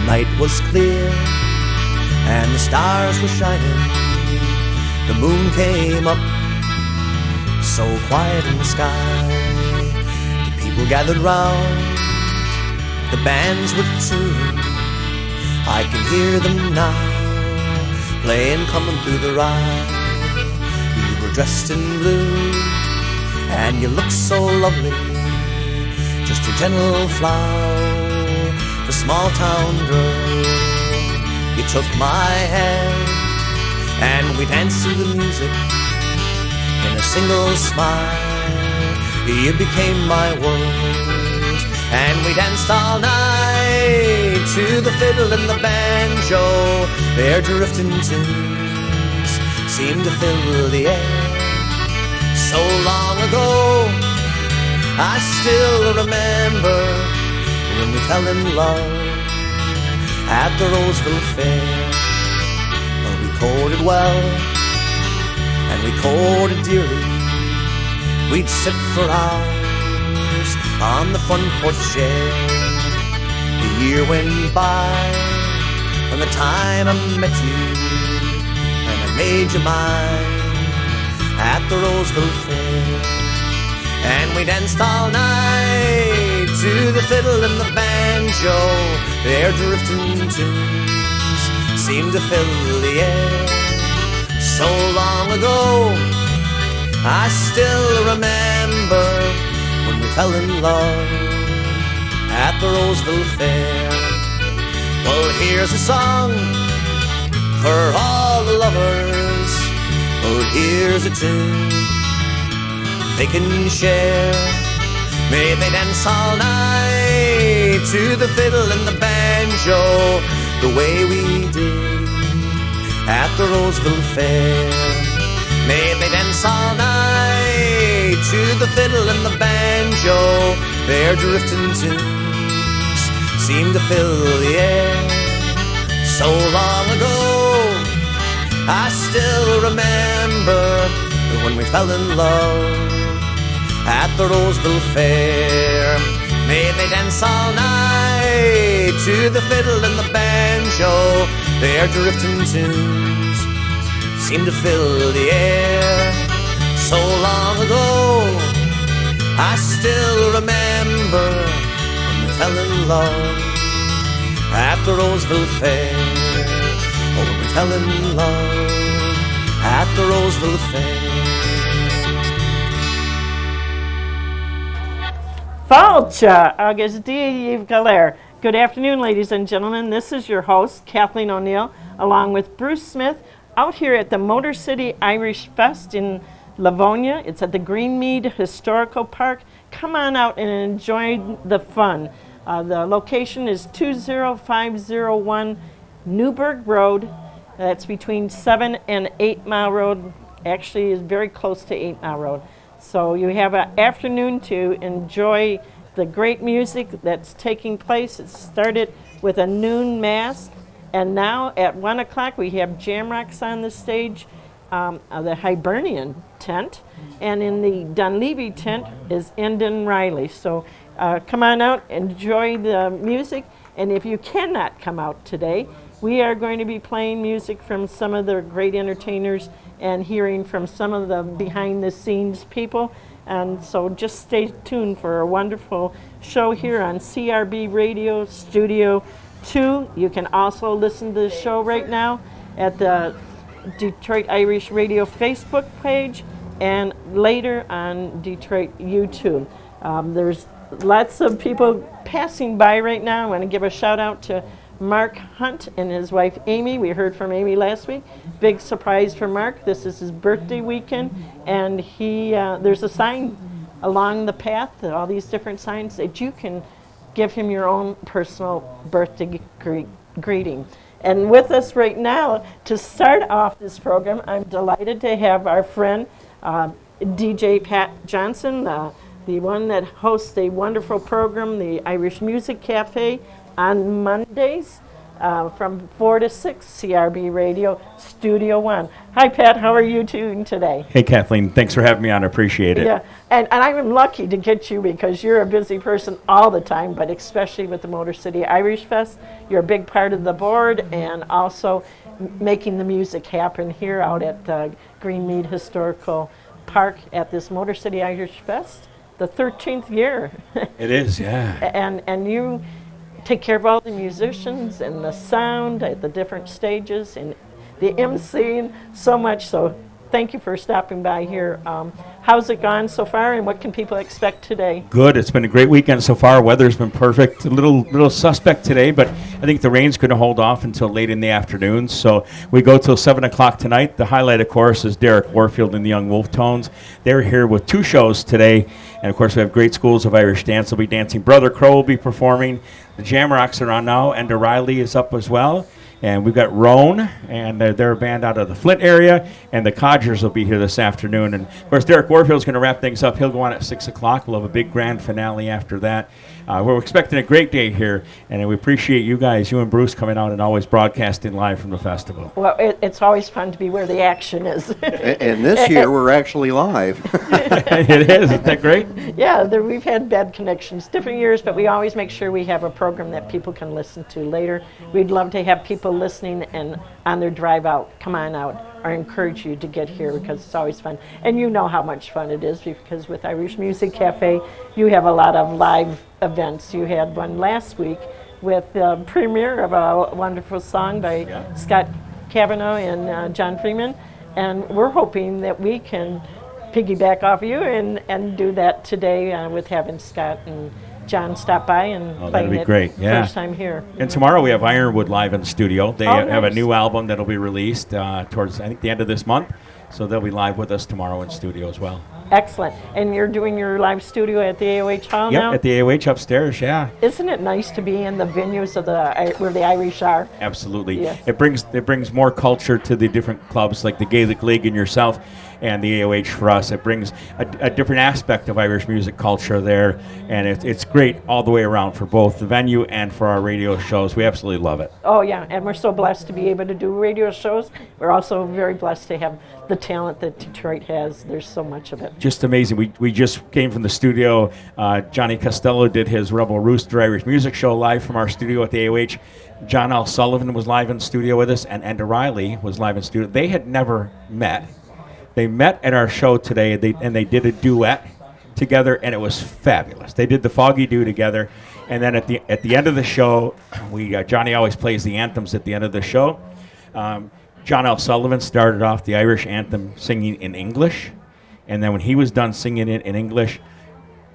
night was clear and the stars were shining. The moon came up, so quiet in the sky. The people gathered round, the bands would tune. I can hear them now, playing Coming Through the Rye. You were dressed in blue, and you looked so lovely, just a gentle flower, the small town girl. You took my hand, and we danced to the music in a single smile. You became my world, and we danced all night to the fiddle and the banjo. Their drifting tunes seemed to fill the air. So long ago, I still remember when we fell in love at the Roseville Fair. Well, we courted well, and we courted dearly. We'd sit for hours on the front porch chair. The year went by, and the time I met you, and I made you mine at the Roseville Fair. And we danced all night to the fiddle and the banjo. Their drifting tunes seemed to fill the air. So long ago, I still remember when we fell in love at the Roseville Fair. Well, here's a song for all the lovers. Oh, here's a tune they can share. May they dance all night to the fiddle and the banjo, the way we did at the Roseville Fair. May they dance all night to the fiddle and the banjo. Their drifting tunes seem to fill the air. So long ago, I still remember when we fell in love at the Roseville Fair. May they dance all night to the fiddle and the banjo. Their drifting tunes seem to fill the air. So long ago, I still remember when we fell in love at the Roseville Fair. Oh, when we fell in love at the Roseville Fair. Fáilte agus 𝐷𝐸. Good afternoon, ladies and gentlemen. This is your host, Kathleen O'Neill, along with Bruce Smith, out here at the Motor City Irish Fest in Livonia. It's at the Greenmead Historical Park. Come on out and enjoy the fun. The location is 20501 Newburgh Road. That's between 7 and 8 Mile Road. Actually, is very close to 8 Mile Road. So you have an afternoon to enjoy the great music that's taking place. It started with a noon mass, and now at 1 o'clock we have Jamrocks on the stage, the Hibernian tent, and in the Dunleavy tent is Endon Riley. So come on out, enjoy the music, and if you cannot come out today, we are going to be playing music from some of the great entertainers and hearing from some of the behind-the-scenes people. And so just stay tuned for a wonderful show here on CRB Radio Studio 2. You can also listen to the show right now at the Detroit Irish Radio Facebook page and later on Detroit YouTube. There's lots of people passing by right now. I want to give a shout out to Mark Hunt and his wife Amy. We heard from Amy last week. Big surprise for Mark. This is his birthday weekend, and there's a sign along the path, all these different signs that you can give him your own personal birthday greeting. And with us right now to start off this program, I'm delighted to have our friend DJ Pat Johnson, the one that hosts a wonderful program, the Irish Music Cafe, on Mondays from 4 to 6, CRB Radio, Studio 1. Hi, Pat. How are you doing today? Hey, Kathleen. Thanks for having me on. I appreciate it. Yeah, and I'm lucky to get you because you're a busy person all the time, but especially with the Motor City Irish Fest. You're a big part of the board and also making the music happen here out at Greenmead Historical Park at this Motor City Irish Fest, the 13th year. It is, yeah. And you take care of all the musicians and the sound at the different stages and the emceeing so much. So thank you for stopping by here. How's it gone so far, and what can people expect today? Good. It's been a great weekend so far. Weather's been perfect. A little suspect today, but I think the rain's going to hold off until late in the afternoon. So we go till 7 o'clock tonight. The highlight, of course, is Derek Warfield and the Young Wolf Tones. They're here with 2 shows today. And, of course, we have great schools of Irish dance. They'll be dancing. Brother Crow will be performing. The Jamrocks are on now, and 𝙈𝙗 is up as well. And we've got Roan, and they're a band out of the Flint area, and the Codgers will be here this afternoon. And, of course, Derek Warfield's going to wrap things up. He'll go on at 6 o'clock. We'll have a big grand finale after that. We're expecting a great day here, and we appreciate you guys, you and Bruce, coming out and always broadcasting live from the festival. Well, it's always fun to be where the action is. And this year, we're actually live. It is. Isn't that great? Yeah, we've had bad connections different years, but we always make sure we have a program that people can listen to later. We'd love to have people listening and on their drive out, come on out. I encourage you to get here because it's always fun. And you know how much fun it is because with Irish Music Cafe, you have a lot of live events. You had one last week with the premiere of a wonderful song by Scott Kavanaugh and John Freeman. And we're hoping that we can piggyback off you and do that today with having Scott and John stop by and playing that'd be it great. Yeah. first time here. And tomorrow we have Ironwood live in the studio. They have a nice. new album that'll be released towards, I think, the end of this month. So they'll be live with us tomorrow in studio as well. Excellent. And you're doing your live studio at the AOH Hall now? Yep, at the AOH upstairs, yeah. Isn't it nice to be in the venues of where the Irish are? Absolutely. Yes. It brings more culture to the different clubs like the Gaelic League and yourself and the AOH for us. It brings a different aspect of Irish music culture there, and it's great all the way around for both the venue and for our radio shows. We absolutely love it. Oh, yeah, and we're so blessed to be able to do radio shows. We're also very blessed to have the talent that Detroit has. There's so much of it. Just amazing. We just came from the studio. Johnny Costello did his Rebel Rooster Irish Music Show live from our studio at the AOH. John L. Sullivan was live in studio with us, and 𝙈𝙗 was live in studio. They had never met. They met at our show today, and they did a duet together, and it was fabulous. They did the Foggy Dew together, and then at the end of the show, Johnny always plays the anthems at the end of the show. John L. Sullivan started off the Irish anthem singing in English, and then when he was done singing it in English,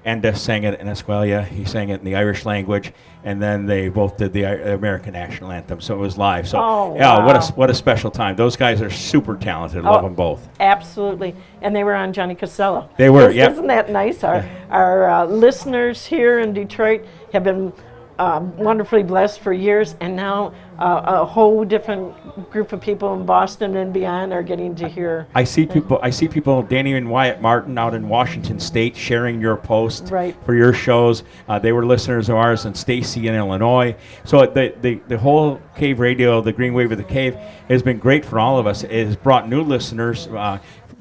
Enda sang it in Esquelia. He sang it in the Irish language, and then they both did the American national anthem. So it was live. So wow. what a special time. Those guys are super talented. Love them both. Absolutely, and they were on Johnny Costello. They were. Yeah. Isn't that nice? Our listeners here in Detroit have been wonderfully blessed for years, and now a whole different group of people in Boston and beyond are getting to hear. I see people, Danny and Wyatt Martin out in Washington State, sharing your post for your shows. They were listeners of ours, and Stacy in Illinois. So the whole Cave Radio, the Green Wave of the Cave, has been great for all of us. It has brought new listeners.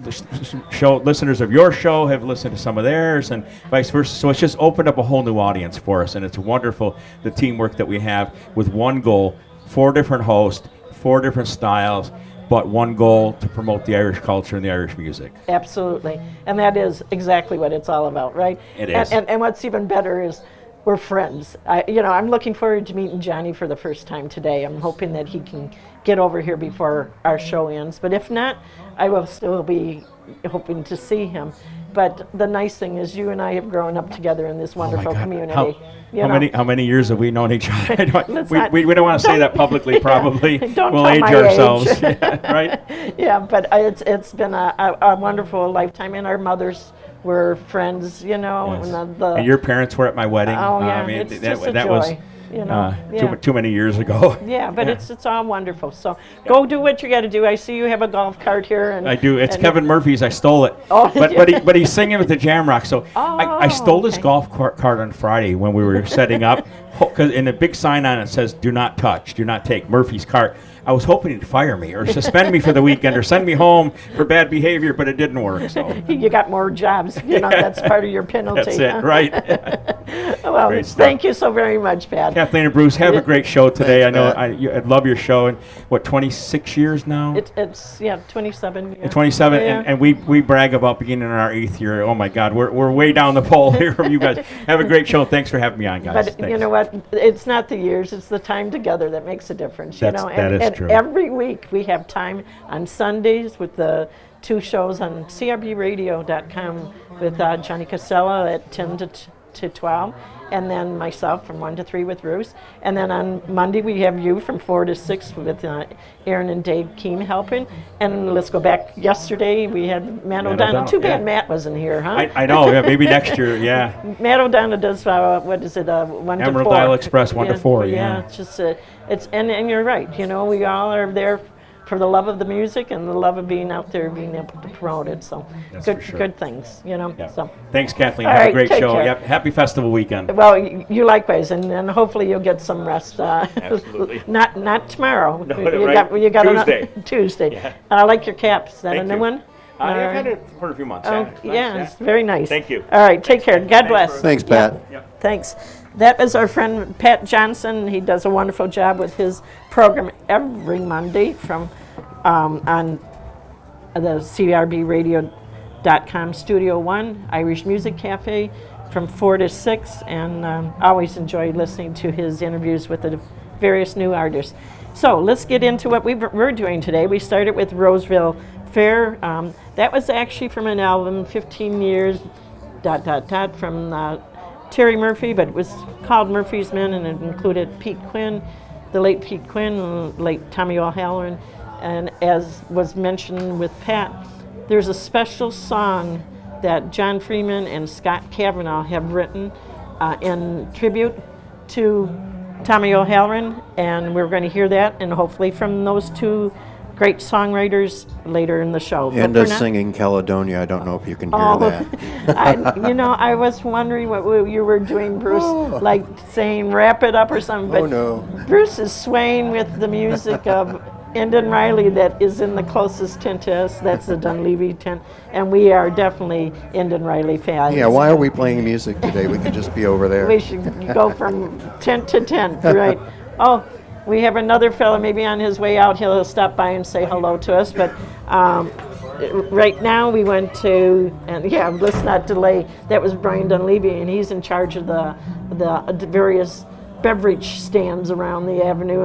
Listeners of your show have listened to some of theirs, and vice versa. So it's just opened up a whole new audience for us, and it's wonderful, the teamwork that we have with one goal: 4 different hosts, 4 different styles, but one goal: to promote the Irish culture and the Irish music. Absolutely, and that is exactly what it's all about, right? It is. And what's even better is we're friends. I'm looking forward to meeting Johnny for the first time today. I'm hoping that he can get over here before our show ends. But if not, I will still be hoping to see him. But the nice thing is you and I have grown up together in this wonderful community. How many years have we known each other? we don't want to say that publicly, probably. Don't we'll tell age my ourselves. age. Right? Yeah, but it's been a wonderful lifetime, and our mothers were friends, Yes. And And your parents were at my wedding. Oh, yeah, it's just a joy. you know. Too many years ago. Yeah, but it's all wonderful. So go do what you got to do. I see you have a golf cart here. And I do. It's Kevin Murphy's. I stole it. Oh, but he's singing with the Jamrock. So I stole this golf cart on Friday when we were setting up. Because in a big sign on it says, "Do not touch, do not take Murphy's cart." I was hoping he'd fire me or suspend me for the weekend or send me home for bad behavior, but it didn't work. So you got more jobs. You know, that's part of your penalty. That's it, right? Well, thank you so very much, Pat. Kathleen and Bruce, have a great show today. Thanks, I know I love your show. And what, 26 years now? It's 27. Yeah. 27, yeah. and we brag about beginning in our 8th year. Oh my God, we're way down the pole here from you guys. Have a great show. Thanks for having me on, guys. But Thanks. you know what? It's not the years; it's the time together that makes a difference. That is true. Every week we have time on Sundays with the 2 shows on crbradio.com with Johnny Casella at 10 to 12, and then myself from 1 to 3 with Bruce. And then on Monday we have you from 4 to 6 with Aaron and Dave Keene helping. And let's go back yesterday, we had Matt O'Donnell. Too bad Matt wasn't here, huh? I know, yeah, maybe next year, yeah. Matt O'Donnell does, 1 to 4. Emerald Isle Express, 1 to 4, yeah. Yeah, it's just, and you're right, you know, we all are there for the love of the music and the love of being out there, being able to promote it. So good things, you know. Yeah. So thanks, Kathleen. All Have right, a great take show. care. Yep. Happy festival weekend. Well, you likewise, and hopefully you'll get some rest. Absolutely. Not tomorrow. No, you got Tuesday. Tuesday. Yeah. I like your caps. Is that Thank a new you. one? I've had it for a few months. Oh, Nice, yeah, it's very nice. Thank you. All right, take care. God bless. Thanks, Pat. Yep. Thanks. That was our friend Pat Johnson. He does a wonderful job with his program every Monday from on the CRBradio.com Studio 1, Irish Music Cafe, from 4 to 6, and always enjoy listening to his interviews with the various new artists. So let's get into what we're doing today. We started with Roseville Fair. That was actually from an album, 15 years, ... from Terry Murphy, but it was called Murphy's Men, and it included Pete Quinn, the late Pete Quinn, late Tommy O'Halloran. And as was mentioned with Pat, there's a special song that John Freeman and Scott Kavanaugh have written in tribute to Tommy O'Halloran, and we're going to hear that, and hopefully from those 2 great songwriters later in the show. And us singing Caledonia. I don't know if you can hear that. I was wondering what you were doing, Bruce, like saying wrap it up or something. But no. Bruce is swaying with the music of Endon Riley that is in the closest tent to us. That's the Dunleavy tent. And we are definitely Endon Riley fans. Yeah, why are we playing music today? We could just be over there. We should go from tent to tent, right? Oh, we have another fellow maybe on his way out. He'll stop by and say hello to us. But right now we went to, and yeah, let's not delay. That was Brian Dunleavy, and he's in charge of the various beverage stands around the avenue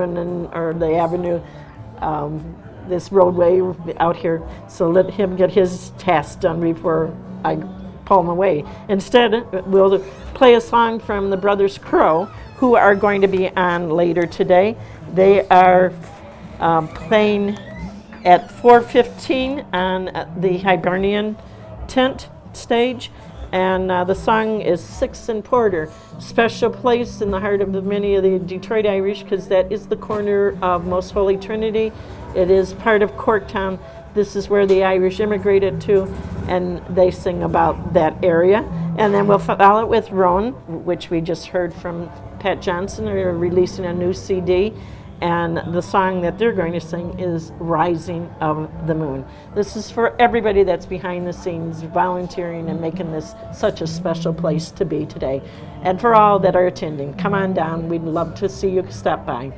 or the avenue. This roadway out here, so let him get his task done before I pull him away. Instead, we'll play a song from the Brothers Crow, who are going to be on later today. They are playing at 4:15 on the Hibernian tent stage, and the song is Six and Porter. Special place in the heart of many of the Detroit Irish, because that is the corner of Most Holy Trinity. It is part of Corktown. This is where the Irish immigrated to, and they sing about that area. And then we'll follow it with Roan, which we just heard from Pat Johnson. They're releasing a new CD, and the song that they're going to sing is Rising of the Moon. This is for everybody that's behind the scenes, volunteering and making this such a special place to be today. And for all that are attending, come on down. We'd love to see you stop by.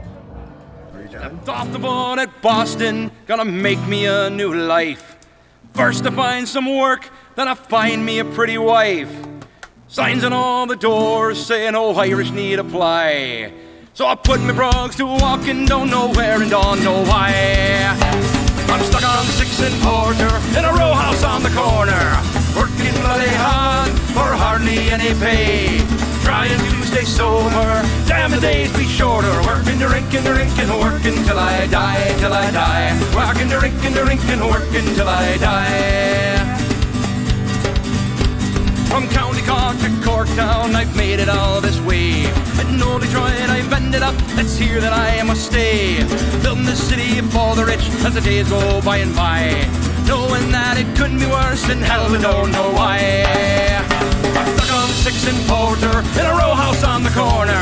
Left off the boat at Boston, gonna make me a new life. First I find some work, then I find me a pretty wife. Signs on all the doors saying, oh, Irish need apply. So I put my brogues to walking, don't know where and don't know why. I'm stuck on Six and Porter in a row house on the corner, working bloody hard for hardly any pay. Trying to stay sober, damn the days be shorter. Working the rink and working till I die, till I die. Working the rink and working till I die. From County Cork to Corktown, I've made it all this way. In Old Detroit, I've been it's here that I must stay, building the city for the rich as the days go by and by, knowing that it couldn't be worse than hell, but don't know why. I'm stuck on 6 and Porter in a row house on the corner,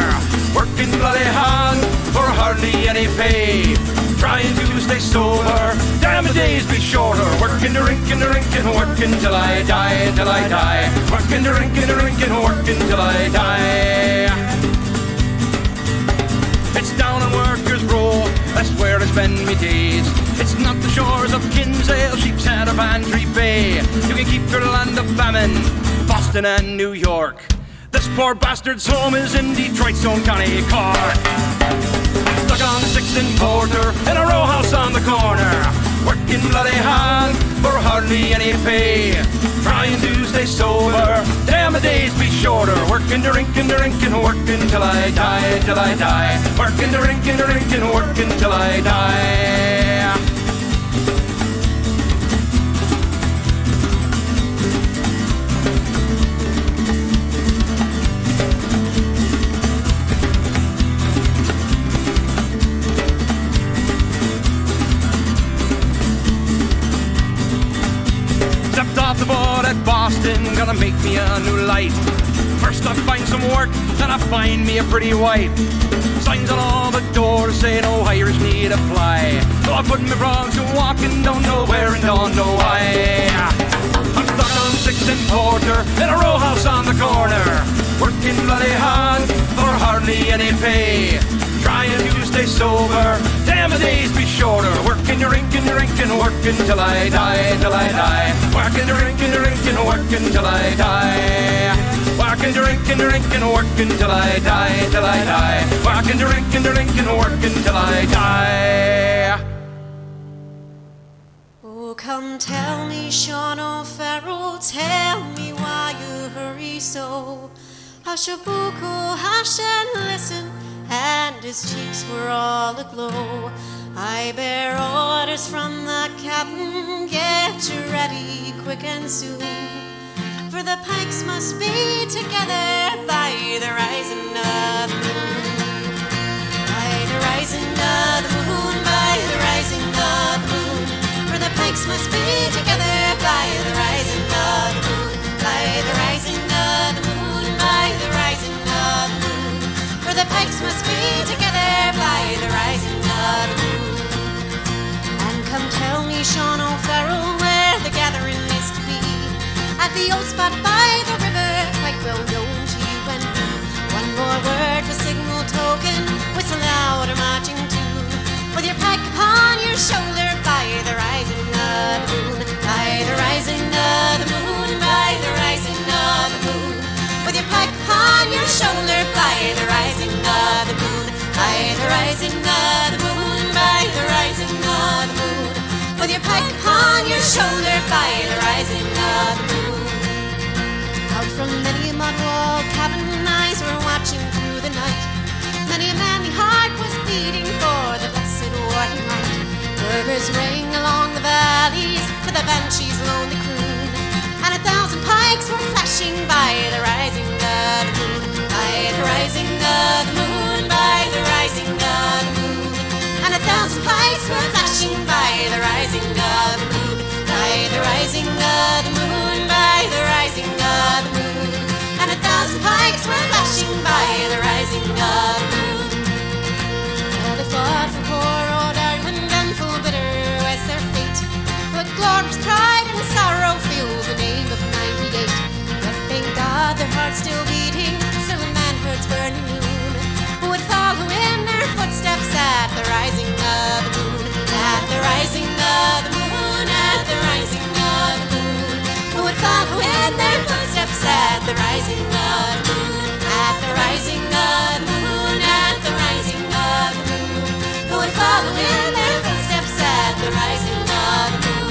working bloody hard for hardly any pay, trying to stay sober, damn the days be shorter, working the rink and the rink and working till I die, till I die, working the rink and the rink and working till I die. It's down on Workers' Row, that's where I spend me days. It's not the shores of Kinsale, Sheepshead or Bantry Bay. You can keep your land of famine, Boston and New York. This poor bastard's home is in Detroit's own County Cork. Stuck on 6 and Porter in a row house on the corner, working bloody hard for hardly any pay, trying to stay sober, damn the days be shorter, working the rink and the rink and working till I die, till I die, working the rink and the rink and working till I die. Off the boat at Boston, gonna make me a new life. First I find some work, then I find me a pretty wife. Signs on all the doors say no Irish need apply. So I put my frogs to walking, don't know where and don't know why. I'm stuck on 6 and Porter in a row house on the corner, working bloody hard for hardly any pay, trying to stay sober, damn the days be shorter, working the rink and the rink and working till I die, till I die, working the rink and the rink and working till I die, working the rink and the rink and working till I die, till I die, working the rink and the rink and working till I die. Oh, come tell me, Sean O'Farrell, tell me why you hurry so. Hush a buccal, hush and listen, and his cheeks were all aglow. I bear orders from the captain, get you ready quick and soon, for the pikes must be together by the rising of the moon. By the rising of the moon, by the rising of the moon, for the pikes must be together by the rising of the moon. By the rising of the moon, by the rising of the moon, for the pikes must be together by the rising of the moon. And come tell me, Sean O'Farrell, where the gathering is to be. At the old spot by the river, quite well known to you and me. One more word for signal token, whistle loud or marching tune, with your pike upon your shoulder by the rising of the moon. By the rising of the moon, by the rising of the moon, with your pike upon your shoulder by the rising of the moon. By the rising of the moon, by the rising of the moon, with your pike upon your shoulder by the rising of the moon. Out from many a mud-walled cabin, eyes were watching through the night. Many a manly heart was beating for the blessed warning light. Burbers rang along the valleys for the banshee's lonely croon, and 1,000 pikes were flashing by the rising of the moon. By the rising of the moon, by the rising of the moon, and 1,000 pikes were flashing by the rising of the moon. By the rising of the moon, by the rising of the moon, and 1,000 pikes were flashing by the rising of the moon. Well, they fought for poor old Ireland, and full bitter was their fate, but glorious pride and sorrow filled the name of 98. But thank God their hearts still beating, still in manhood's burning moon, who would follow in their footsteps at the rising of the moon. At the rising of the moon, at the rising of the moon, who would follow in their footsteps at the rising of the moon. At the rising of the moon, at the rising of the moon, who would follow in their footsteps at the rising of the moon.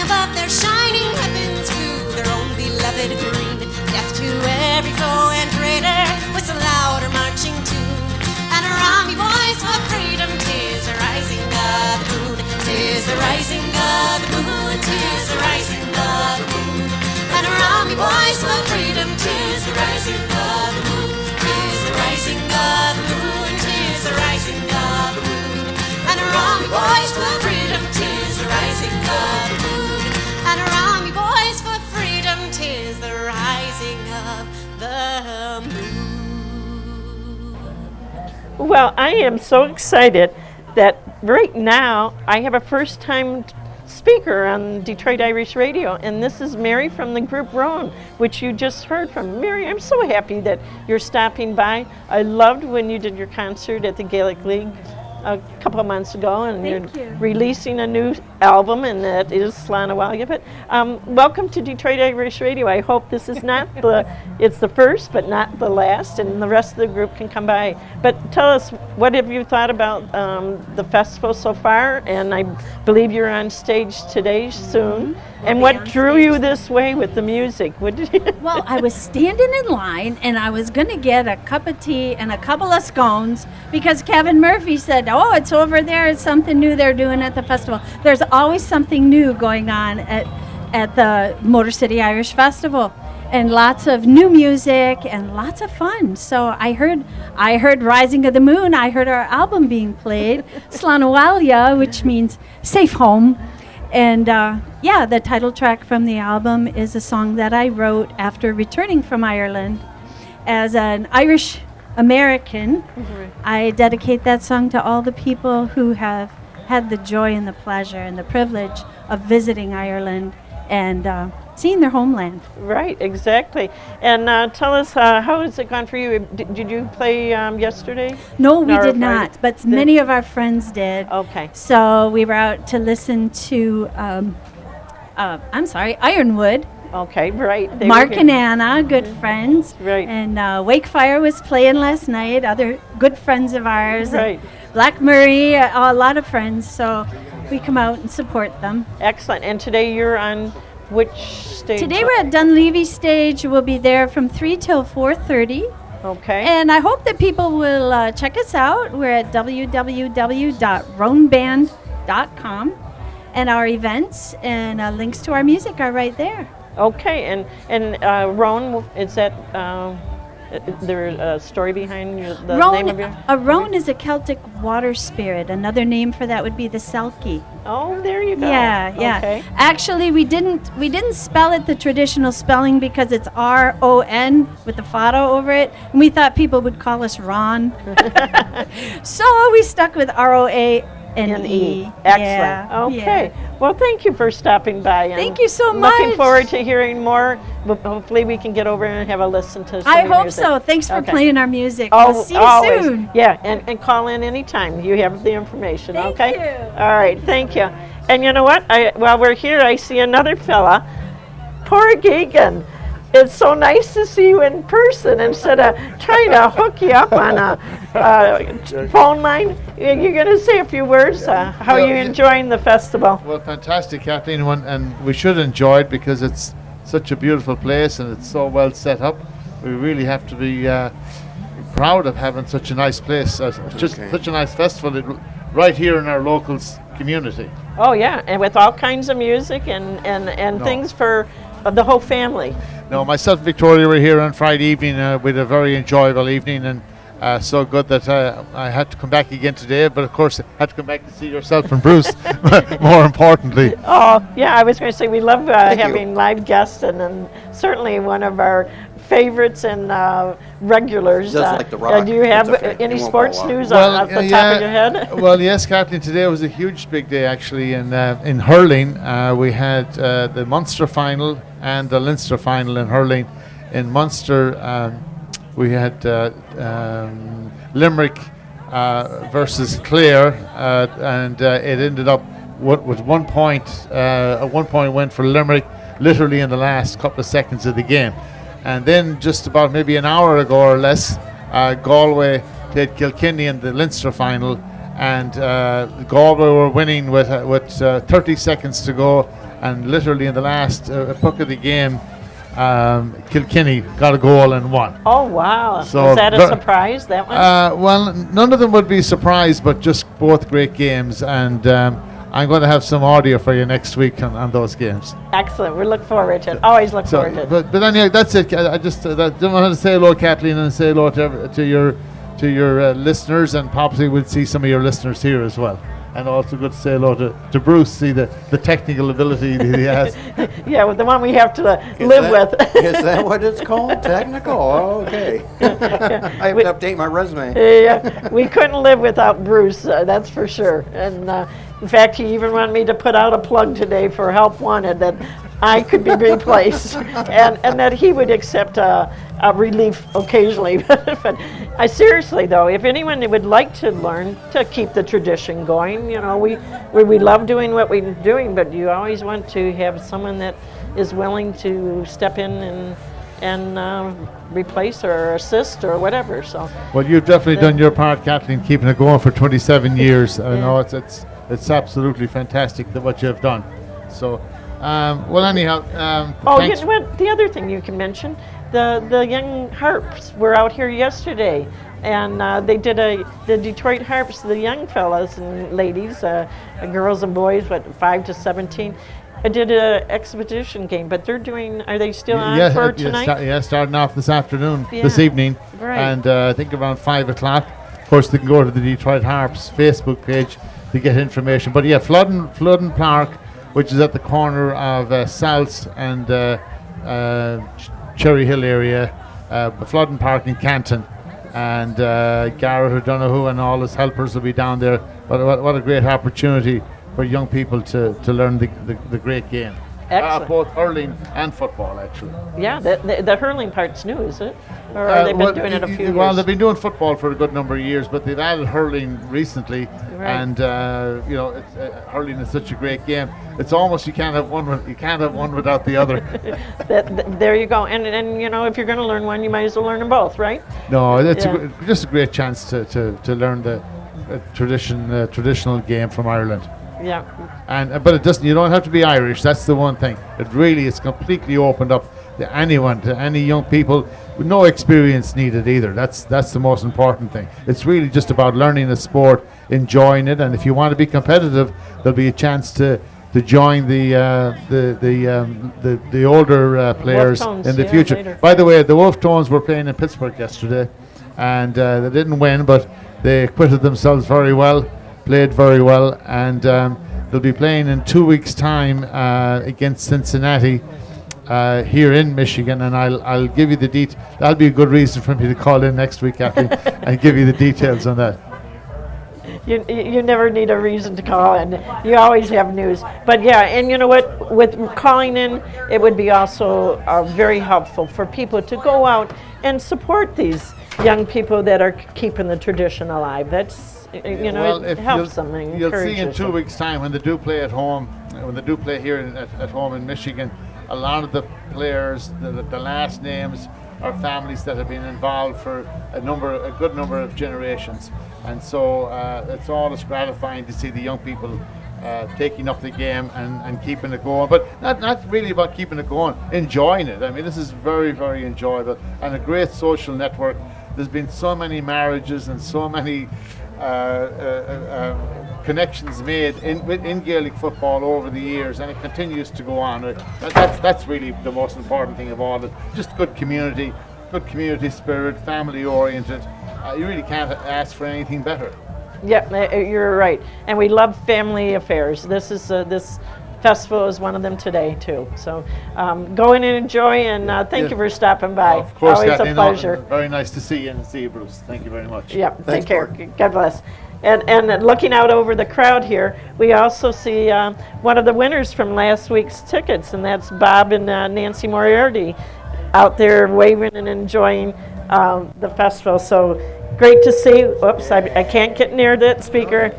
above their shining weapons flew their own beloved green. Death to every foe and traitor with some louder marching tune. And our army boys for freedom, 'tis the rising of the moon. 'Tis the rising of the moon, 'tis the rising of the moon. And our army boys for freedom, 'tis the rising of the moon. 'Tis the rising of the moon, 'tis the rising of the moon. And our army boys for freedom, 'tis the rising of the moon. And our army boys for freedom, 'tis the rising of the moon. Well, I am so excited that right now I have a first-time speaker on Detroit Irish Radio, and this is Mary from the group 𝐿𝐴, which you just heard from. Mary, I'm so happy that you're stopping by. I loved when you did your concert at the Gaelic League a couple of months ago, and you're releasing a new album, and that is 𝐿𝐴 𝐿𝐴. But welcome to Detroit Irish Radio. I hope this is not it's the first, but not the last, and the rest of the group can come by. But tell us, what have you thought about the festival so far? And I believe you're on stage today soon. And what drew you this way with the music? What did you Well, I was standing in line, and I was going to get a cup of tea and a couple of scones because Kevin Murphy said, oh, it's over there. It's something new they're doing at the festival. There's always something new going on at the Motor City Irish Festival, and lots of new music and lots of fun. So I heard Rising of the Moon. I heard our album being played, 𝐿𝐴 𝐿𝐴, which means safe home. And the title track from the album is a song that I wrote after returning from Ireland. As an Irish American, I dedicate that song to all the people who have had the joy and the pleasure and the privilege of visiting Ireland and seeing their homeland. Right, exactly. And tell us, how has it gone for you? Did you play yesterday? No, we did not, but many of our friends did. Okay. So we were out to listen to, Ironwood. Okay, right. Mark and Anna, good friends. Right. And Wakefire was playing last night, other good friends of ours. Right. Black Murray, a lot of friends. So we come out and support them. Excellent. And today you're on which stage? Today we're at Dunleavy stage. We'll be there from 3 till 4:30. Okay. And I hope that people will check us out. We're at www.roanband.com, and our events and links to our music are right there. Okay. And 𝐿𝐴, is that there's a story behind the name of your? A 𝐿𝐴 is a Celtic water spirit. Another name for that would be the 𝐿𝐴. Oh, there you go. Yeah. Okay. Actually, we didn't spell it the traditional spelling because it's RON with the fado over it, and we thought people would call us Ron. So we stuck with ROANE. Excellent. Okay. Yeah. Well, thank you for stopping by. And thank you so much. Looking forward to hearing more. Hopefully we can get over and have a listen to some I of your hope music. so. Thanks for playing our music. Oh, We'll see you always. soon. Yeah, and call in anytime. You have the information, Thank okay? you. All right, thank you. And you know what? While we're here, I see another fella, poor Gagan. It's so nice to see you in person instead of trying to hook you up on a phone line. You're going to say a few words. How are you enjoying the festival? Well, fantastic, Kathleen, and we should enjoy it because it's such a beautiful place and it's so well set up. We really have to be proud of having such a nice place, such a nice festival right here in our local community. Oh, yeah, and with all kinds of music and things for the whole family. No, myself and Victoria were here on Friday evening. We had a very enjoyable evening, and so good that I had to come back again today. But of course, I had to come back to see yourself and Bruce, more importantly. Oh, yeah, I was going to say we love having live guests, and certainly one of our favorites and regulars. Just like The Rock. Do you have It's okay. any He won't sports fall off. news off the top of your head? Well, yes, Kathleen, today was a huge big day actually. In hurling, we had the Munster final and the Leinster final in hurling. In Munster, we had Limerick versus Clare, and it ended up with 1 point. A 1 point win for Limerick, literally in the last couple of seconds of the game. And then just about maybe an hour ago or less, Galway played Kilkenny in the Leinster final, and Galway were winning with 30 seconds to go, and literally in the last puck of the game, Kilkenny got a goal and won. Oh, wow. So was that a surprise, that one? Well, none of them would be surprised, but just both great games, and I'm going to have some audio for you next week on those games. Excellent. We look forward to it. Always look forward to it. But anyway, that's it. I just want to say hello, Kathleen, and say hello to your listeners, and possibly we'll see some of your listeners here as well. And also good to say hello to Bruce, see the technical ability that he has. Yeah, well, the one we have to live with. Is that what it's called? Technical? Oh, okay. I have to update my resume. Yeah, we couldn't live without Bruce, that's for sure. And in fact, he even wanted me to put out a plug today for Help Wanted, that I could be replaced, and that he would accept a relief occasionally. But seriously though, if anyone would like to learn to keep the tradition going, we love doing what we're doing, but you always want to have someone that is willing to step in and replace or assist or whatever. So. Well, you've definitely done your part, Kathleen, keeping it going for 27 years. I know it's absolutely fantastic that what you have done. So. Well, anyhow. You know what? The other thing you can mention, the young harps were out here yesterday, and they did the Detroit Harps. The young fellas and ladies, girls and boys, 5 to 17, did an exhibition game. But they're doing. Are they still on for tonight? Starting off this afternoon, this evening, right. And I think around 5 o'clock. Of course, they can go to the Detroit Harps Facebook page to get information. But yeah, Flodden Park, which is at the corner of South and Cherry Hill area, Flodden Park in Canton, and Garrett O'Donoghue and all his helpers will be down there. What a great opportunity for young people to learn the great game. Both hurling and football, actually. Yeah, the hurling part's new, is it? Or have they been doing it a few years? Well, they've been doing football for a good number of years, but they've added hurling recently. Right. And hurling is such a great game. It's almost you can't have one without the other. There you go. And if you're going to learn one, you might as well learn them both, right? No, it's just a great chance to learn the traditional game from Ireland. Yeah. But it doesn't. You don't have to be Irish. That's the one thing. It really is completely opened up to anyone, to any young people with no experience needed either. That's the most important thing. It's really just about learning the sport, enjoying it, and if you want to be competitive, there'll be a chance to join the older players in the future. Later. By the way, the Wolf Tones were playing in Pittsburgh yesterday, and they didn't win, but they acquitted themselves very well. Played very well, and they'll be playing in 2 weeks' time against Cincinnati here in Michigan, and I'll give you the details. That'll be a good reason for me to call in next week, Kathleen, and give you the details on that. You never need a reason to call in. You always have news. But yeah, and you know what? With calling in, it would be also very helpful for people to go out and support these young people that are keeping the tradition alive. That's it helps them and you'll encourages see in 2 them. weeks' time when they do play at home, when they do play here at home in Michigan, a lot of the players, the last names are families that have been involved for a good number of generations, and so it's always gratifying to see the young people taking up the game and keeping it going, but not really about keeping it going, enjoying it. I mean, this is very, very enjoyable and a great social network. There's been so many marriages and so many connections made in Gaelic football over the years, and it continues to go on. That's really the most important thing of all. Just good community spirit, family oriented. You really can't ask for anything better. Yeah, you're right. And we love family affairs. This festival is one of them today too. So go in and enjoy, and thank you for stopping by. Of course, always Kathleen, a pleasure. Very nice to see you, and see you, Bruce. Thank you very much. Yeah, Thanks, take care. Mark. God bless. And looking out over the crowd here, we also see one of the winners from last week's tickets, and that's Bob and Nancy Moriarty out there waving and enjoying the festival. So great to see. Oops, I can't get near that speaker.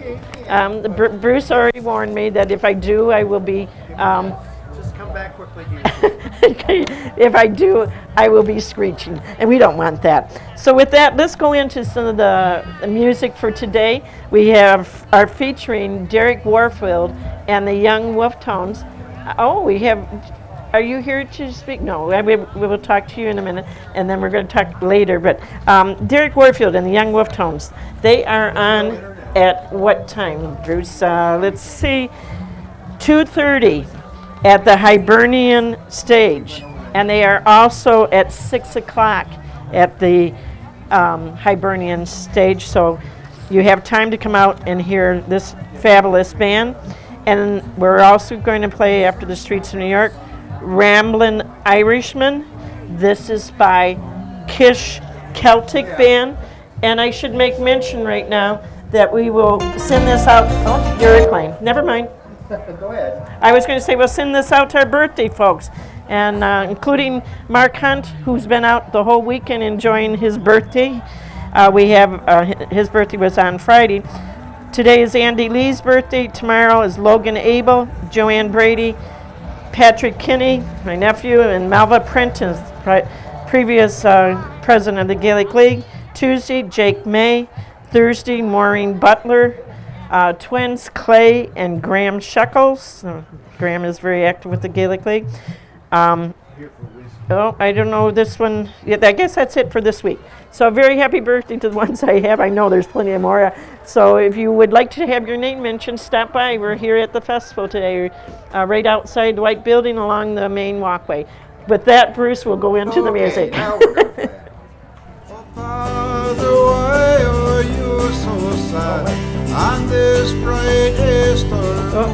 Bruce already warned me that if I do, I will be. Just come back quickly. If I do, I will be screeching, and we don't want that. So with that, let's go into some of the music for today. We are featuring Derek Warfield and the Young Wolf Tones Oh, we have. Are you here to speak? No, we will talk to you in a minute, and then we're going to talk later. But Derek Warfield and the Young Wolf Tones, they are on at what time, Bruce? Let's see, 2:30 at the Hibernian stage, and they are also at 6 o'clock at the Hibernian stage. So you have time to come out and hear this fabulous band. And we're also going to play after the Streets of New York, Ramblin' Irishman. This is by 𝐃𝐞𝐭𝐫𝐫 Band. And I should make mention right now that we will send this out. Oh, you're a claim. Never mind. Go ahead. I was going to say we'll send this out to our birthday folks, and including Mark Hunt, who's been out the whole weekend enjoying his birthday. We have his birthday was on Friday. Today is Andy Lee's birthday. Tomorrow is Logan Abel, Joanne Brady, Patrick Kinney, my nephew, and Malva Prentice, previous president of the Gaelic League. Tuesday, Jake May. Thursday, Maureen Butler. Twins Clay and Graham Shekels. Graham is very active with the Gaelic League. Oh, I don't know this one. Yeah, I guess that's it for this week. So very happy birthday to the ones I have. I know there's plenty of more. So if you would like to have your name mentioned, stop by. We're here at the festival today, right outside the White Building along the main walkway. With that, Bruce, we'll go into the music. Now we're gonna play. Father, why are you so sad on this bright Easter?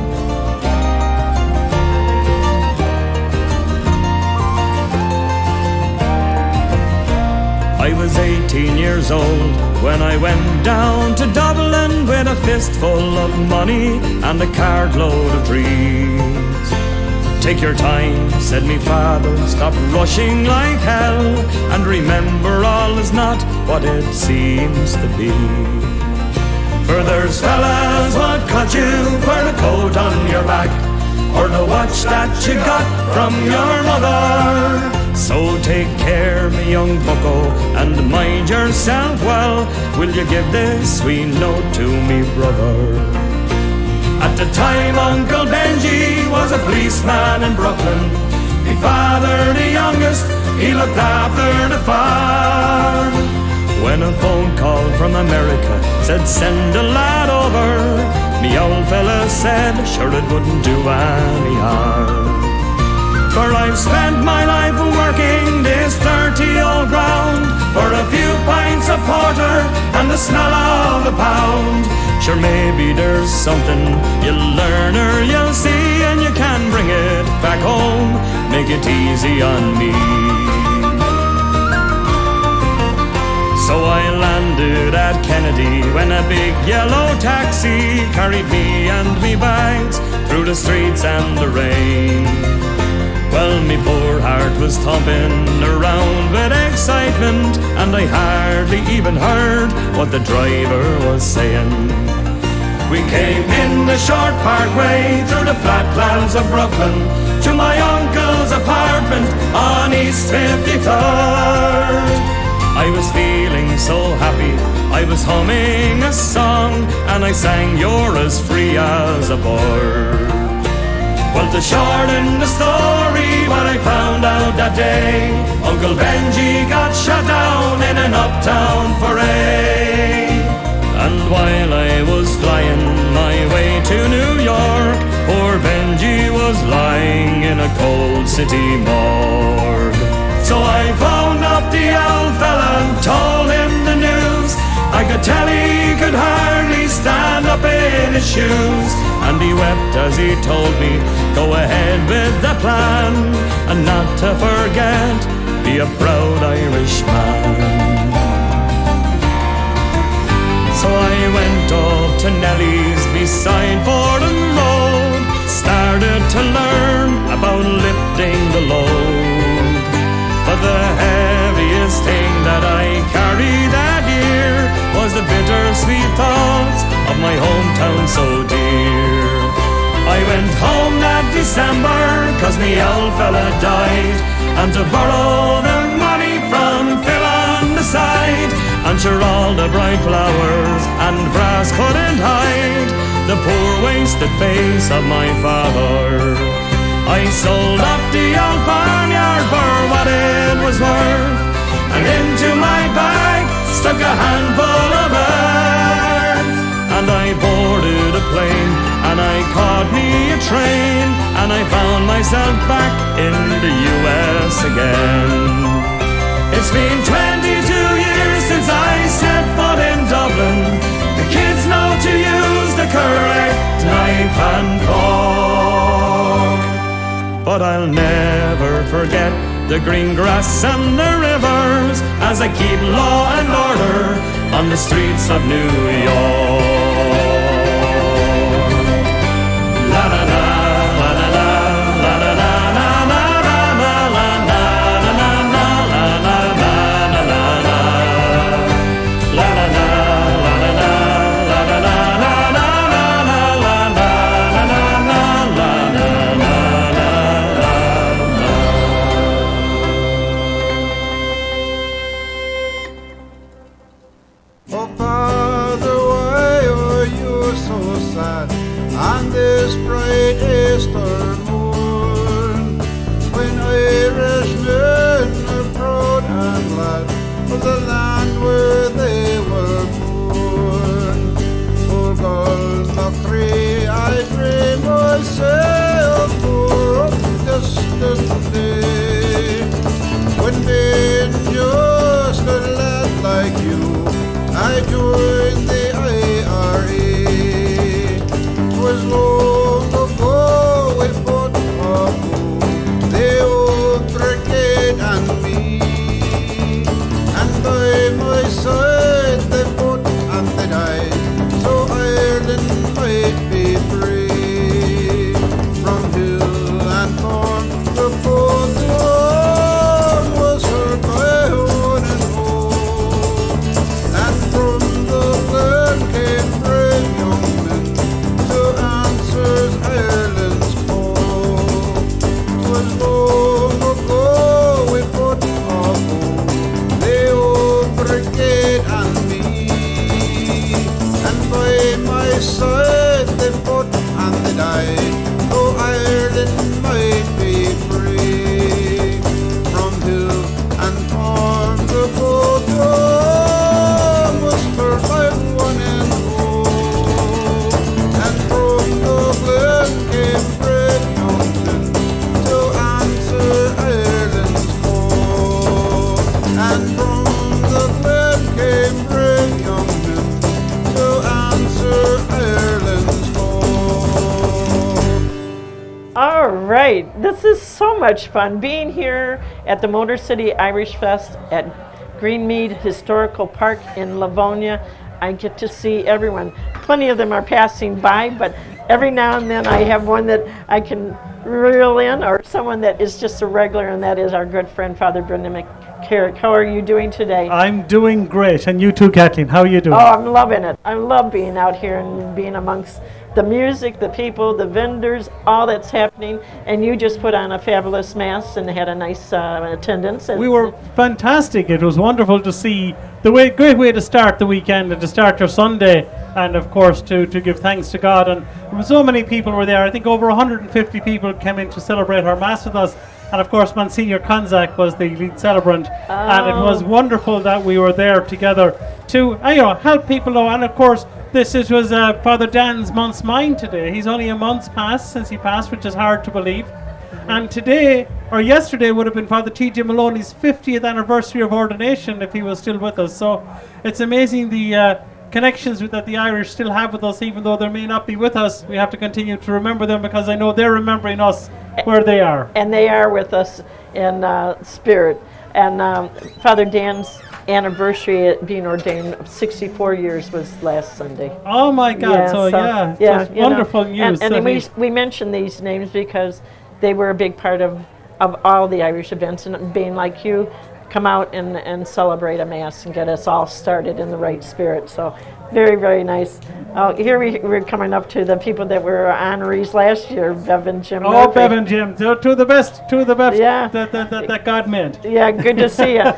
I was 18 years old when I went down to Dublin with a fistful of money and a cartload of dreams. Take your time, said me father, stop rushing like hell, and remember all is not what it seems to be. For there's fellas what cut you for the coat on your back, or the watch that you got from your mother. So take care, me young bucko, and mind yourself well. Will you give this sweet note to me brother? At the time Uncle Benji was a policeman in Brooklyn. Me father, the youngest, he looked after the farm. When a phone call from America said send a lad over, me old fella said sure it wouldn't do any harm. For I've spent my life working this dirty old ground for a few pints of porter and the smell of a pound. Sure, maybe there's something you'll learn or you'll see, and you can bring it back home, make it easy on me. So I landed at Kennedy when a big yellow taxi carried me and me bags through the streets and the rain. Well, me poor heart was thumping around with excitement, and I hardly even heard what the driver was saying. We came in the short parkway through the flat lands of Brooklyn to my uncle's apartment on East 53rd. I was feeling so happy, I was humming a song, and I sang "You're as free as a bird." Well, to shorten the story, what I found out that day, Uncle Benji got shot down in an uptown foray. And while I was flying my way to New York, poor Benji was lying in a cold city morgue. So I phoned up the old fella and told him the news. I could tell he could hardly stand up in his shoes, and he wept as he told me, go ahead with the plan, and not to forget, be a proud Irishman. So I went up to Nelly's beside Fordham Road, started to learn about lifting the load. But the heaviest thing that I carried that year was the bittersweet thoughts of my hometown so dear. I went home that December, 'cause me old fella died, and to borrow the money from Phil on the side, and sure all the bright flowers and brass couldn't hide the poor wasted face of my father. I sold up the old farmyard for what it was worth, and into my bag stuck a handful of earth. And I boarded a plane, and I caught me a train, and I found myself back in the US again. It's been 22 years since I set foot in Dublin. The kids know to use the correct knife and fork, but I'll never forget the green grass and the rivers as I keep law and order on the streets of New York. La la la la la la la la la la la la la la la la la la la la. La la la la la la la la la la la la la la la la. Oh, Father, why are you so sad on this bright Easter morn, when Irishmen are proud and glad of the land where they were born? Oh, 𝐿𝐵𝐺𝐻𝐿𝐵𝐺𝐻, I dream myself of distant day, when being just a lad like you, I joined the IRA. 'Twas long ago we fought for the old brigade and me, and by my side they fought and they died, so Ireland might be free. From hill and farm the foot was heard by one and all, and from the glen came brave young men to answer Ireland's call. 'Twas long ago we fought for the old brigade and me, and by my side they fought and they died, though Ireland might be free. From hill and farm the boat was heard by one and all, and from the glen came brave young men to answer Ireland's call, and from the glen came brave young men to answer Ireland's call. All right, this is so much fun being here at the Motor City Irish Fest at Greenmead Historical Park in Livonia. I get to see everyone. Plenty of them are passing by, but every now and then I have one that I can reel in, or someone that is just a regular, and that is our good friend, Father Brendan McCarrick. How are you doing today? I'm doing great, and you too, Kathleen. How are you doing? Oh, I'm loving it. I love being out here and being amongst the music, the people, the vendors, all that's happening. And you just put on a fabulous mass and had a nice attendance. And We were fantastic. It was wonderful to see great way to start the weekend and to start your Sunday, and of course to give thanks to God. And so many people were there. I think over 150 people came in to celebrate our mass with us. And of course, Monsignor 𝐶𝐞𝐭𝐫𝐨 was the lead celebrant, and it was wonderful that we were there together to help people know. And of course, this was Father Dan's month's mind today. He's only a month's passed since he passed, which is hard to believe. And today, or yesterday, would have been Father T.J. Maloney's 50th anniversary of ordination if he was still with us. So it's amazing the connections that the Irish still have with us, even though they may not be with us. We have to continue to remember them, because I know they're remembering us where they are. And they are with us in spirit. And Father Dan's anniversary at being ordained of 64 years was last Sunday. Oh my God! It's wonderful news. And we mention these names because they were a big part of all the Irish events, and being like you, come out and celebrate a mass and get us all started in the right spirit. So very, very nice. Here we're coming up to the people that were honorees last year, Bev and Jim. Oh, Bev and Jim, two of the best Yeah. that God made. Yeah, good to see you.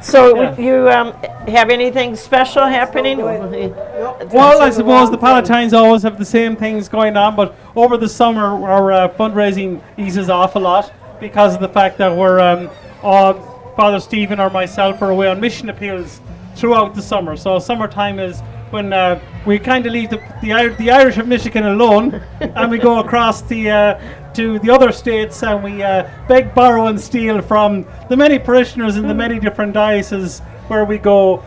So Yeah. you have anything special happening? Well, I suppose the Palatine's always have the same things going on, but over the summer our fundraising eases off a lot because of the fact that we're Father Stephen or myself are away on mission appeals throughout the summer. So summertime is when we kind of leave the Irish of Michigan alone, and we go across to the other states, and we beg, borrow, and steal from the many parishioners in the many different dioceses where we go,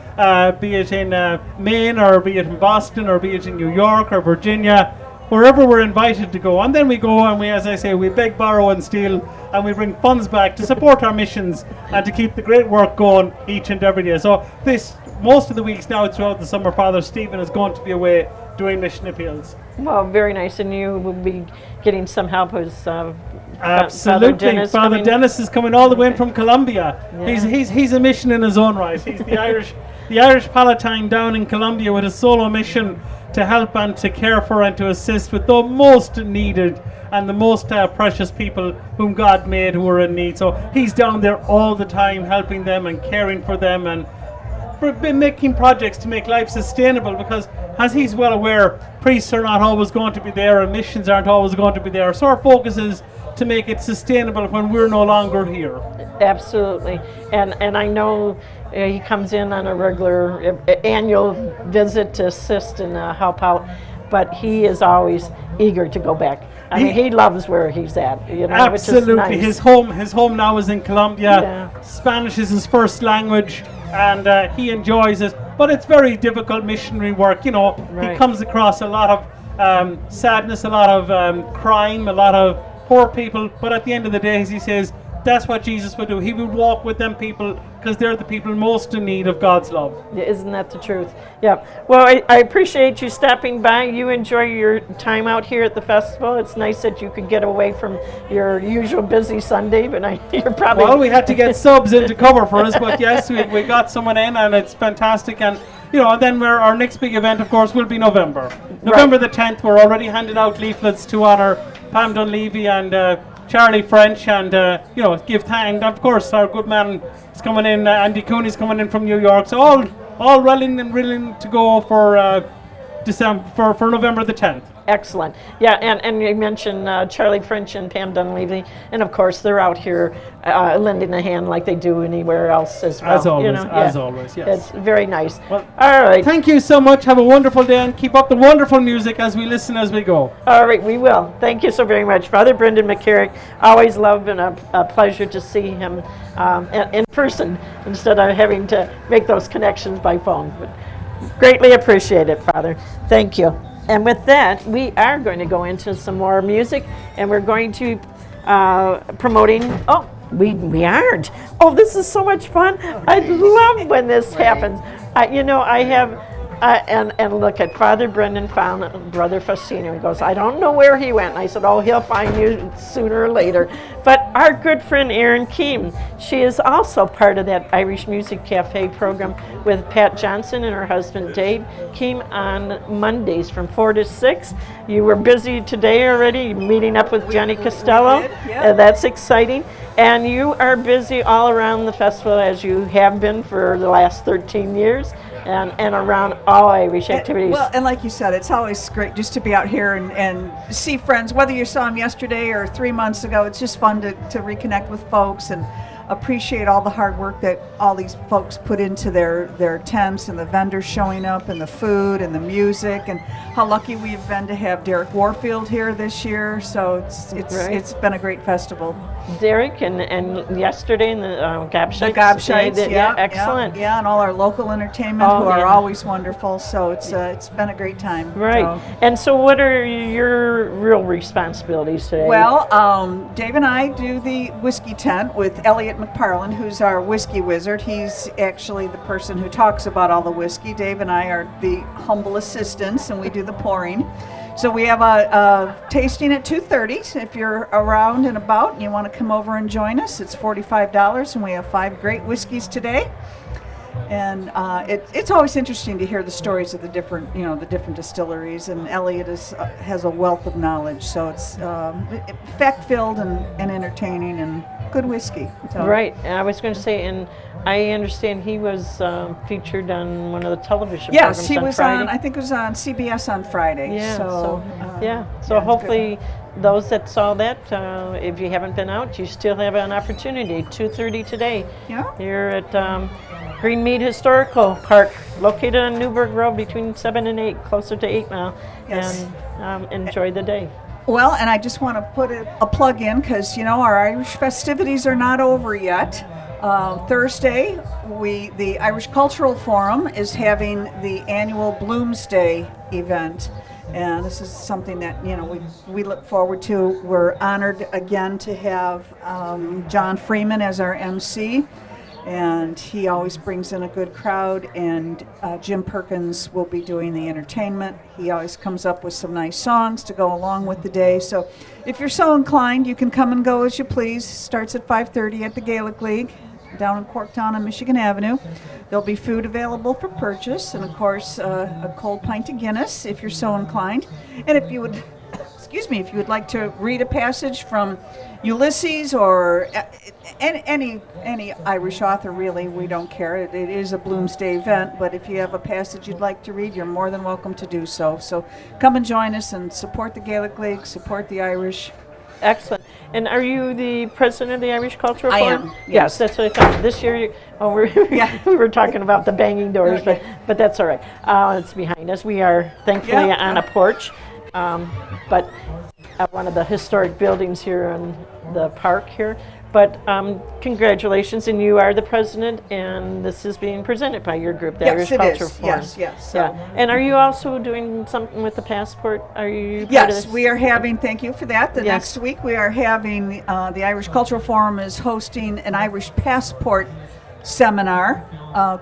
be it in Maine, or be it in Boston, or be it in New York or Virginia, wherever we're invited to go. And then we go and we, as I say, we beg, borrow, and steal, and we bring funds back to support our missions and to keep the great work going each and every day. So most of the weeks now throughout the summer, Father Stephen is going to be away doing mission appeals. Well, very nice, and you will be getting some help as Absolutely, Father Dennis is coming all the way in from Colombia. Yeah. He's a mission in his own right. He's the Irish Palatine down in Colombia with a solo mission to help and to care for and to assist with the most needed and the most precious people whom God made who are in need. So he's down there all the time helping them and caring for them and making projects to make life sustainable, because as he's well aware, priests are not always going to be there and missions aren't always going to be there. So our focus is to make it sustainable when we're no longer here. Absolutely. And I know he comes in on a regular annual visit to assist and help out, but he is always eager to go back. I mean, he loves where he's at, Absolutely. Which is nice. His home now is in Colombia. Yeah. Spanish is his first language, and he enjoys it. But it's very difficult missionary work. Right. He comes across a lot of sadness, a lot of crime, a lot of poor people. But at the end of the day, as he says, that's what Jesus would do. He would walk with them people because they're the people most in need of God's love. Isn't that the truth? Yeah. Well, I appreciate you stopping by. You enjoy your time out here at the festival. It's nice that you could get away from your usual busy Sunday, but you're probably... Well, we had to get subs in to cover for us, but yes, we got someone in, and it's fantastic. And then our next big event, of course, will be November the 10th. We're already handing out leaflets to honor Pam Dunleavy and Charlie French, and give thanks. And of course, our good man is coming in. Andy Cooney is coming in from New York. So all willing and willing to go for for November the 10th. Excellent. Yeah, and you mentioned Charlie French and Pam Dunleavy, and of course they're out here lending a hand like they do anywhere else as well. As always, yes. It's very nice. Well, all right. Thank you so much. Have a wonderful day, and keep up the wonderful music as we listen as we go. All right, we will. Thank you so very much. Father Brendan McCarrick, always love and a pleasure to see him in person instead of having to make those connections by phone. But greatly appreciate it, Father. Thank you. And with that, we are going to go into some more music, and we're going to promoting. Oh, we aren't. Oh, this is so much fun. I love when this happens. I have. And look at Father Brendan found Brother Faustino. He goes, I don't know where he went. And I said, he'll find you sooner or later. But our good friend Erin Keem, she is also part of that Irish Music Cafe program with Pat Johnson and her husband Dave Keem on Mondays from 4 to 6. You were busy today already meeting up with Johnny Costello. That's exciting. And you are busy all around the festival as you have been for the last 13 years. And around all Irish activities. And like you said, it's always great just to be out here and see friends, whether you saw them yesterday or 3 months ago. It's just fun to reconnect with folks and appreciate all the hard work that all these folks put into their tents, and the vendors showing up, and the food and the music, and how lucky we've been to have Derek Warfield here this year. So it's been a great festival. Derek and yesterday in the Gabshites. The Gabshites, excellent. Yeah, and all our local entertainment who are always wonderful. So it's been a great time. Right. So. And so what are your real responsibilities today? Well, Dave and I do the whiskey tent with Elliot McParland, who's our whiskey wizard. He's actually the person who talks about all the whiskey. Dave and I are the humble assistants, and we do the pouring. So we have a tasting at 2:30. If you're around and about and you want to come over and join us, it's $45, and we have 5 great whiskeys today. And it's always interesting to hear the stories of the different distilleries. And Elliot has a wealth of knowledge, so it's fact-filled and entertaining and good whiskey. So. Right. And I was going to say, and I understand he was featured on one of the television programs Yes, he was Friday. on, I think it was on CBS on Friday. Yeah, So so hopefully those that saw that, if you haven't been out, you still have an opportunity. 2:30 today. Yeah. Here at Greenmead Historical Park, located on Newburgh Road between 7 and 8, closer to 8 Mile. Yes. And enjoy the day. Well, and I just want to put a plug in because, our Irish festivities are not over yet. Thursday, the Irish Cultural Forum is having the annual Bloomsday event. And this is something that, we look forward to. We're honored again to have John Freeman as our MC. And he always brings in a good crowd, and Jim Perkins will be doing the entertainment. He always comes up with some nice songs to go along with the day. So if you're so inclined, you can come and go as you please. Starts at 5:30 at the Gaelic League down in Corktown on Michigan Avenue. There'll be food available for purchase, and of course a cold pint of Guinness if you're so inclined. And if you would, if you would like to read a passage from Ulysses or any Irish author, really, we don't care. It is a Bloomsday event, but if you have a passage you'd like to read, you're more than welcome to do so. So come and join us and support the Gaelic League, support the Irish. Excellent. And are you the president of the Irish Cultural I Forum? am, Yes, that's what I thought. This year, we were talking about the banging doors, Okay. but that's all right. It's behind us. We are thankfully on a porch, but at one of the historic buildings here in the park here. But congratulations, and you are the president, and this is being presented by your group, the Irish Cultural Forum. Yes. Yeah. And are you also doing something with the passport? Are you part of Yes, this? we are having, thank you for that. The Yes. next week we are having, the Irish Cultural Forum is hosting an Irish passport seminar.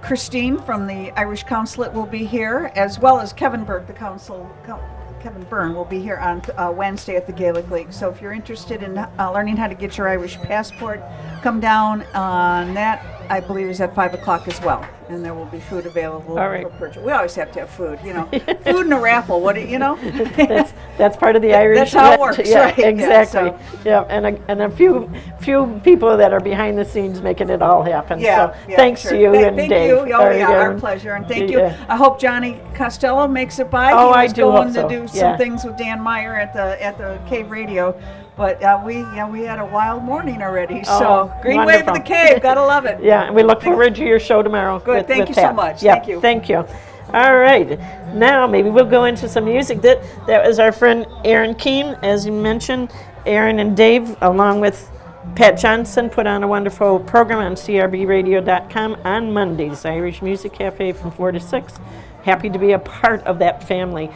Christine from the Irish Consulate will be here, as well as Kevin Burke, Kevin Byrne will be here on Wednesday at the Gaelic League. So if you're interested in learning how to get your Irish passport, come down on that. I believe is at 5 o'clock as well, and there will be food available for purchase. We always have to have food, food and a raffle. That's part of the Irish. That's how it works, yeah, right? Exactly. And a few people that are behind the scenes making it all happen. So thanks to you and thank Dave. you. Our pleasure, and thank you. I hope Johnny Costello makes it by. Oh, he was I do going hope so. to do some things with Dan Meyer at the Cave Radio. But we had a wild morning already. So Green Wave of the Cave, gotta love it. Yeah, and we look forward to your show tomorrow. Good, thank you Pat. so much. Yeah, Thank you. Thank you. All right, now maybe we'll go into some music. That was our friend Aaron Keene, as you mentioned. Aaron and Dave, along with Pat Johnson, put on a wonderful program on crbradio.com on Mondays, Irish Music Cafe from 4 to 6. Happy to be a part of that family,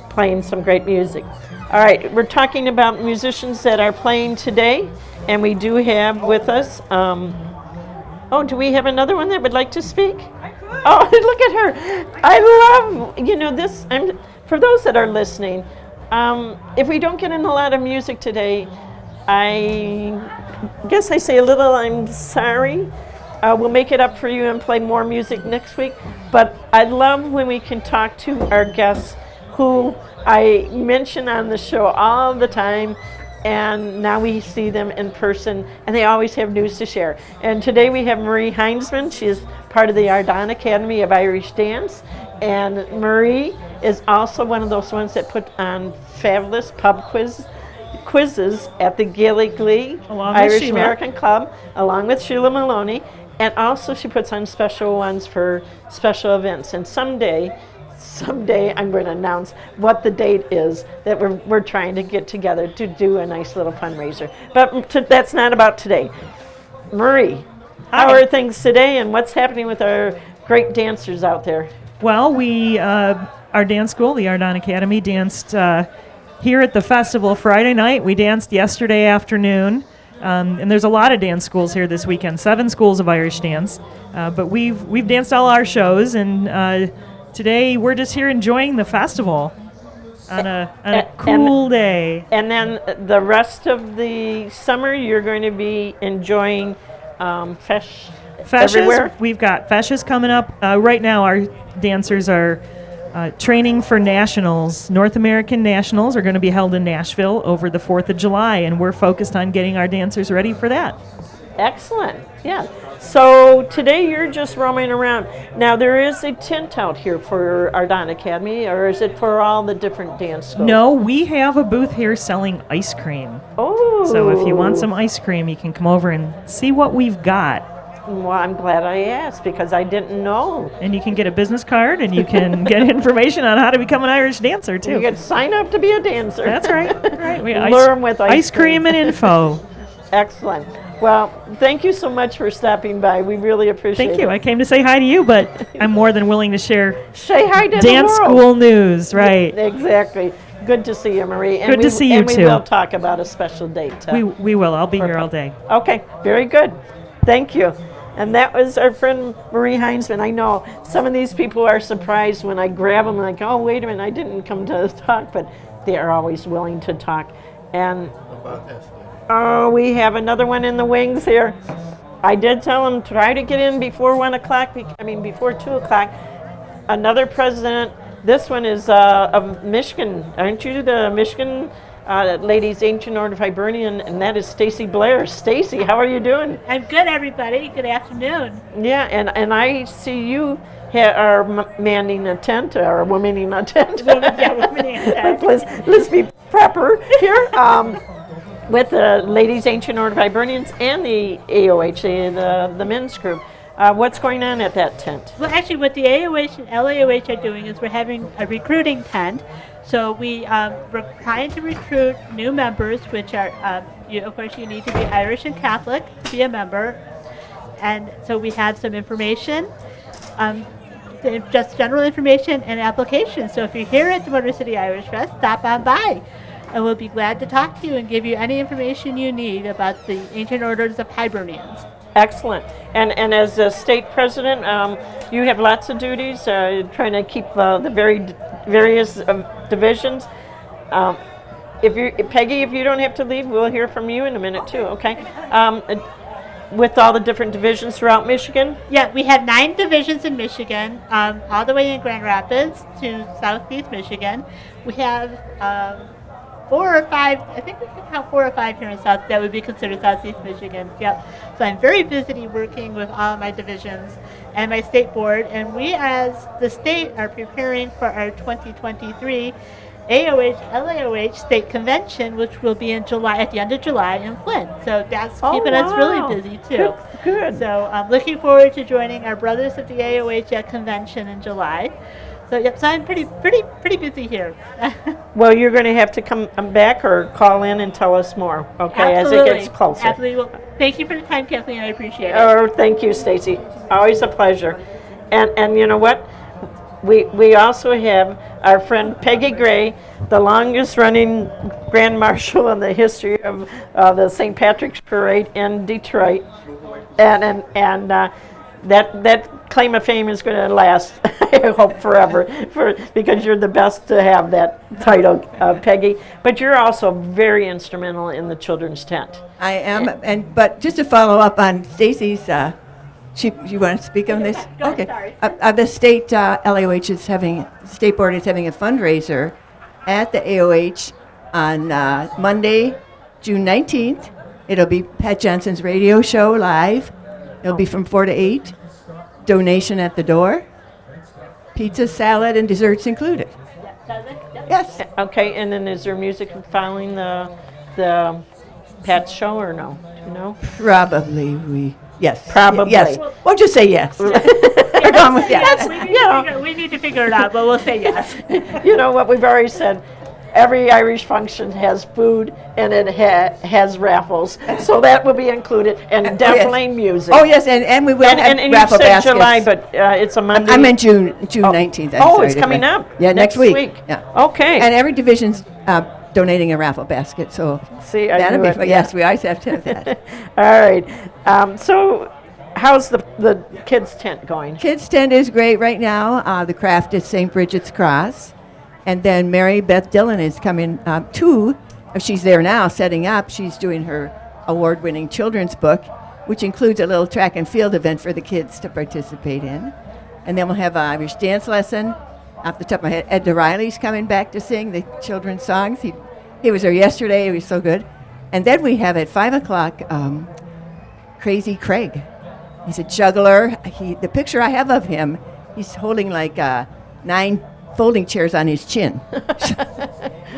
playing some great music. All right, we're talking about musicians that are playing today, and we do have with us, do we have another one that would like to speak? I could. Oh, look at her. I love, this, for those that are listening, if we don't get in a lot of music today, I guess I say a little I'm sorry. We'll make it up for you and play more music next week, but I love when we can talk to our guests who I mention on the show all the time, and now we see them in person, and they always have news to share. And today we have Marie Heinzman. She is part of the Ardon Academy of Irish Dance, and Marie is also one of those ones that put on fabulous pub quizzes at the Gaelic League, Irish American Club, along with Sheila Maloney, and also she puts on special ones for special events. And someday I'm going to announce what the date is that we're trying to get together to do a nice little fundraiser. But that's not about today. Marie, how are things today, and what's happening with our great dancers out there? Well, our dance school, the Ardon Academy, danced here at the festival Friday night. We danced yesterday afternoon. And there's a lot of dance schools here this weekend, 7 schools of Irish dance. But we've danced all our shows, and today we're just here enjoying the festival on a cool day. And then the rest of the summer, you're going to be enjoying fesh everywhere? We've got feshes coming up. Right now, our dancers are training for nationals. North American nationals are going to be held in Nashville over the 4th of July, and we're focused on getting our dancers ready for that. Excellent. Yeah. So today you're just roaming around. Now there is a tent out here for Ardon Academy, or is it for all the different dance schools? No, we have a booth here selling ice cream. Oh. So if you want some ice cream, you can come over and see what we've got. Well, I'm glad I asked because I didn't know. And you can get a business card, and you can get information on how to become an Irish dancer too. You can sign up to be a dancer. That's right. Right. We learn with ice cream and info. Excellent. Well, thank you so much for stopping by. We really appreciate it. Thank you. I came to say hi to you, but I'm more than willing to share Say hi to dance the world. school news. Right. Exactly. Good to see you, Marie. Good to see you, too. And we will talk about a special date. We will. I'll be here all day. Okay. Very good. Thank you. And that was our friend Marie Heinzman. I know some of these people are surprised when I grab them, like, oh, wait a minute, I didn't come to talk, but they are always willing to talk. And oh, we have another one in the wings here. I did tell them, try to get in before 1 o'clock, before 2 o'clock. Another president, this one is of Michigan. Aren't you the Michigan Ladies Ancient Order of Hibernian? And that is Stacy Blair. Stacy, how are you doing? I'm good, everybody. Good afternoon. Yeah, and I see you are manning a tent, or womaning a tent. Womaning a tent. Let's be proper here. With the Ladies Ancient Order of Hibernians and the AOH, the men's group. What's going on at that tent? Well, actually, what the AOH and LAOH are doing is we're having a recruiting tent. So we're trying to recruit new members, which are, of course, you need to be Irish and Catholic to be a member. And so we have some information, just general information and applications. So if you're here at the Motor City Irish Fest, stop on by. And we'll be glad to talk to you and give you any information you need about the Ancient Orders of Hibernians. Excellent. And as a state president, you have lots of duties, trying to keep the various divisions. Peggy, if you don't have to leave, we'll hear from you in a minute too, okay? With all the different divisions throughout Michigan? Yeah, we have 9 divisions in Michigan, all the way in Grand Rapids to southeast Michigan. We have 4 or 5, I think we can count 4 or 5 here in South, that would be considered Southeast Michigan. Yep. So I'm very busy working with all of my divisions and my state board, and we as the state are preparing for our 2023 AOH LAOH state convention, which will be in July, at the end of July in Flint. So that's keeping us really busy too. Good. So I'm looking forward to joining our brothers of the AOH at convention in July. So yep, so I'm pretty busy here. Well, you're going to have to come back or call in and tell us more, okay, Absolutely. as it gets closer. Absolutely. Well, thank you for the time, Kathleen. I appreciate it. Oh, thank you, Stacy. Always a pleasure. And you know what? We also have our friend Peggy Gray, the longest running Grand Marshal in the history of the St. Patrick's Parade in Detroit. And that claim of fame is going to last, I hope, forever, because you're the best to have that title, Peggy. But you're also very instrumental in the children's tent. I am, but just to follow up on Stacy's, you want to speak on this? Okay. Sorry. The state LAOH is state board is having a fundraiser at the AOH on Monday, June 19th. It'll be Pat Johnson's radio show live. It'll be from 4 to 8. Donation at the door. Pizza, salad, and desserts included. Yes. Okay, and then is there music following the Pat's show or no? Do you know? Probably yes. Probably. Yes. We'll just say yes. We're going with yes. We need to figure it out, but we'll say yes. You know what we've already said. Every Irish function has food and it has raffles, so that will be included, and definitely music. Oh yes, and we will have and raffle you said baskets. July, but it's a Monday. I meant June 19th. It's coming up. Yeah, next week. Yeah. Okay. And every division's donating a raffle basket, so see, that'll be fun. Yes, we always have to have that. All right. So, how's the kids' tent going? Kids' tent is great right now. The craft is St. Bridget's Cross. And then Mary Beth Dillon is coming too. She's there now setting up. She's doing her award-winning children's book, which includes a little track and field event for the kids to participate in. And then we'll have an Irish dance lesson off the top of my head. 𝐿𝙚𝙗𝙗𝙗's coming back to sing the children's songs. He was there yesterday. He was so good. And then we have at 5 o'clock Crazy Craig. He's a juggler. The picture I have of him, he's holding like 9 folding chairs on his chin.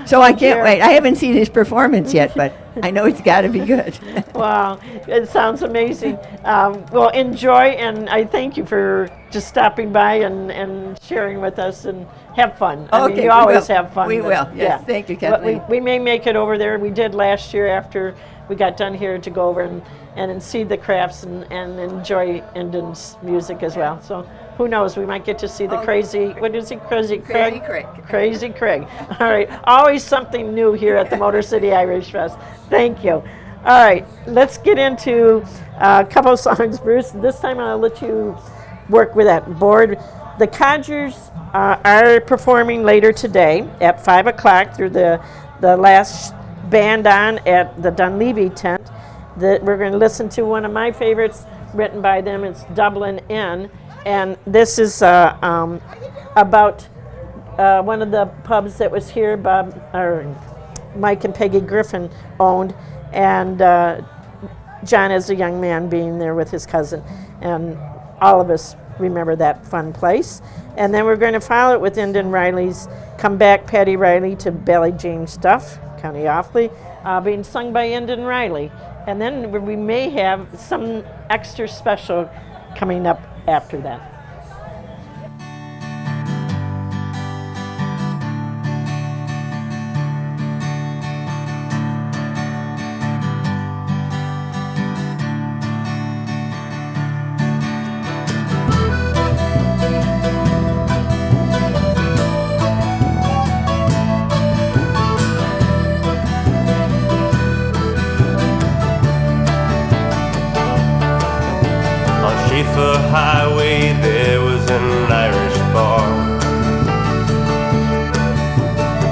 So I can't wait. I haven't seen his performance yet, but I know it's got to be good. Wow, it sounds amazing. Well, enjoy, and I thank you for just stopping by and sharing with us, and have fun. I mean, you always have fun. We will. Yes, thank you, Kathleen. We may make it over there. We did last year after we got done here to go over and see the crafts and enjoy Indian's music as well. So who knows? We might get to see the crazy. What is it? Crazy Craig. Crazy Craig. All right. Always something new here at the Motor City Irish Fest. Thank you. All right. Let's get into a couple of songs, Bruce. This time I'll let you work with that board. The Codgers are performing later today at 5 o'clock through the last band on at the Dunleavy tent. We're going to listen to one of my favorites written by them. It's Dublin Inn. And this is about one of the pubs that was here Mike and Peggy Griffin owned, and John as a young man being there with his cousin. And all of us remember that fun place. And then we're going to follow it with Indian Riley's Come Back, Paddy Riley to Belly James Stuff, County Offaly, being sung by Indian Riley. And then we may have some extra special coming up after that. Highway, there was an Irish bar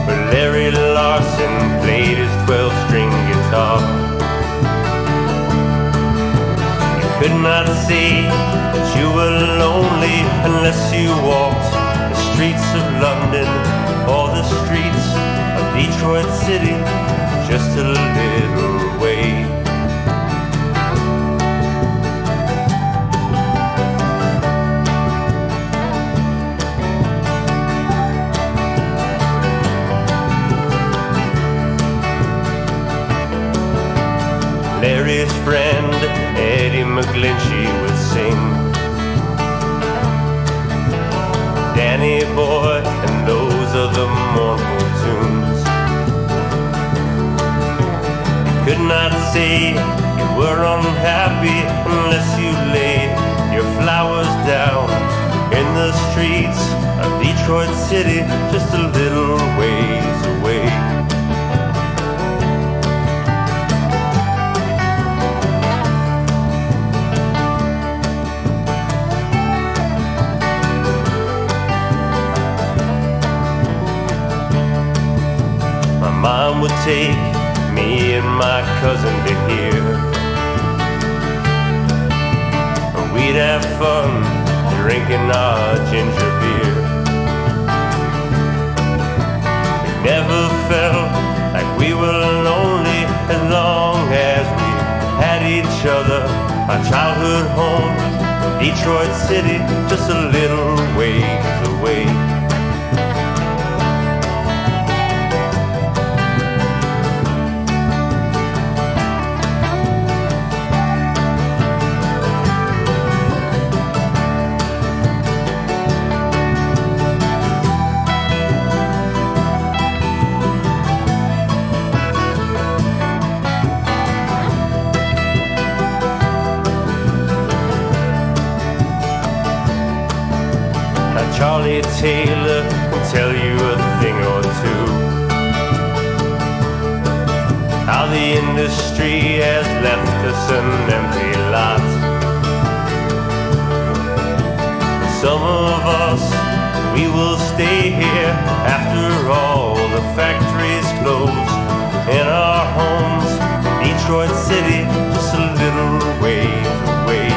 where Larry Larson played his 12-string guitar. You could not say that you were lonely unless you walked the streets of London or the streets of Detroit City, just a little way. Larry's friend Eddie McGlinchey would sing Danny Boy and those other mournful tunes. You could not say you were unhappy unless you laid your flowers down in the streets of Detroit City, just a little ways away. Mom would take me and my cousin to hear. We'd have fun drinking our ginger beer. We never felt like we were lonely as long as we had each other. Our childhood home, Detroit City, just a little ways away. Charlie Taylor will tell you a thing or two, how the industry has left us an empty lot. Some of us, we will stay here after all the factories close. In our homes, Detroit City, just a little ways away.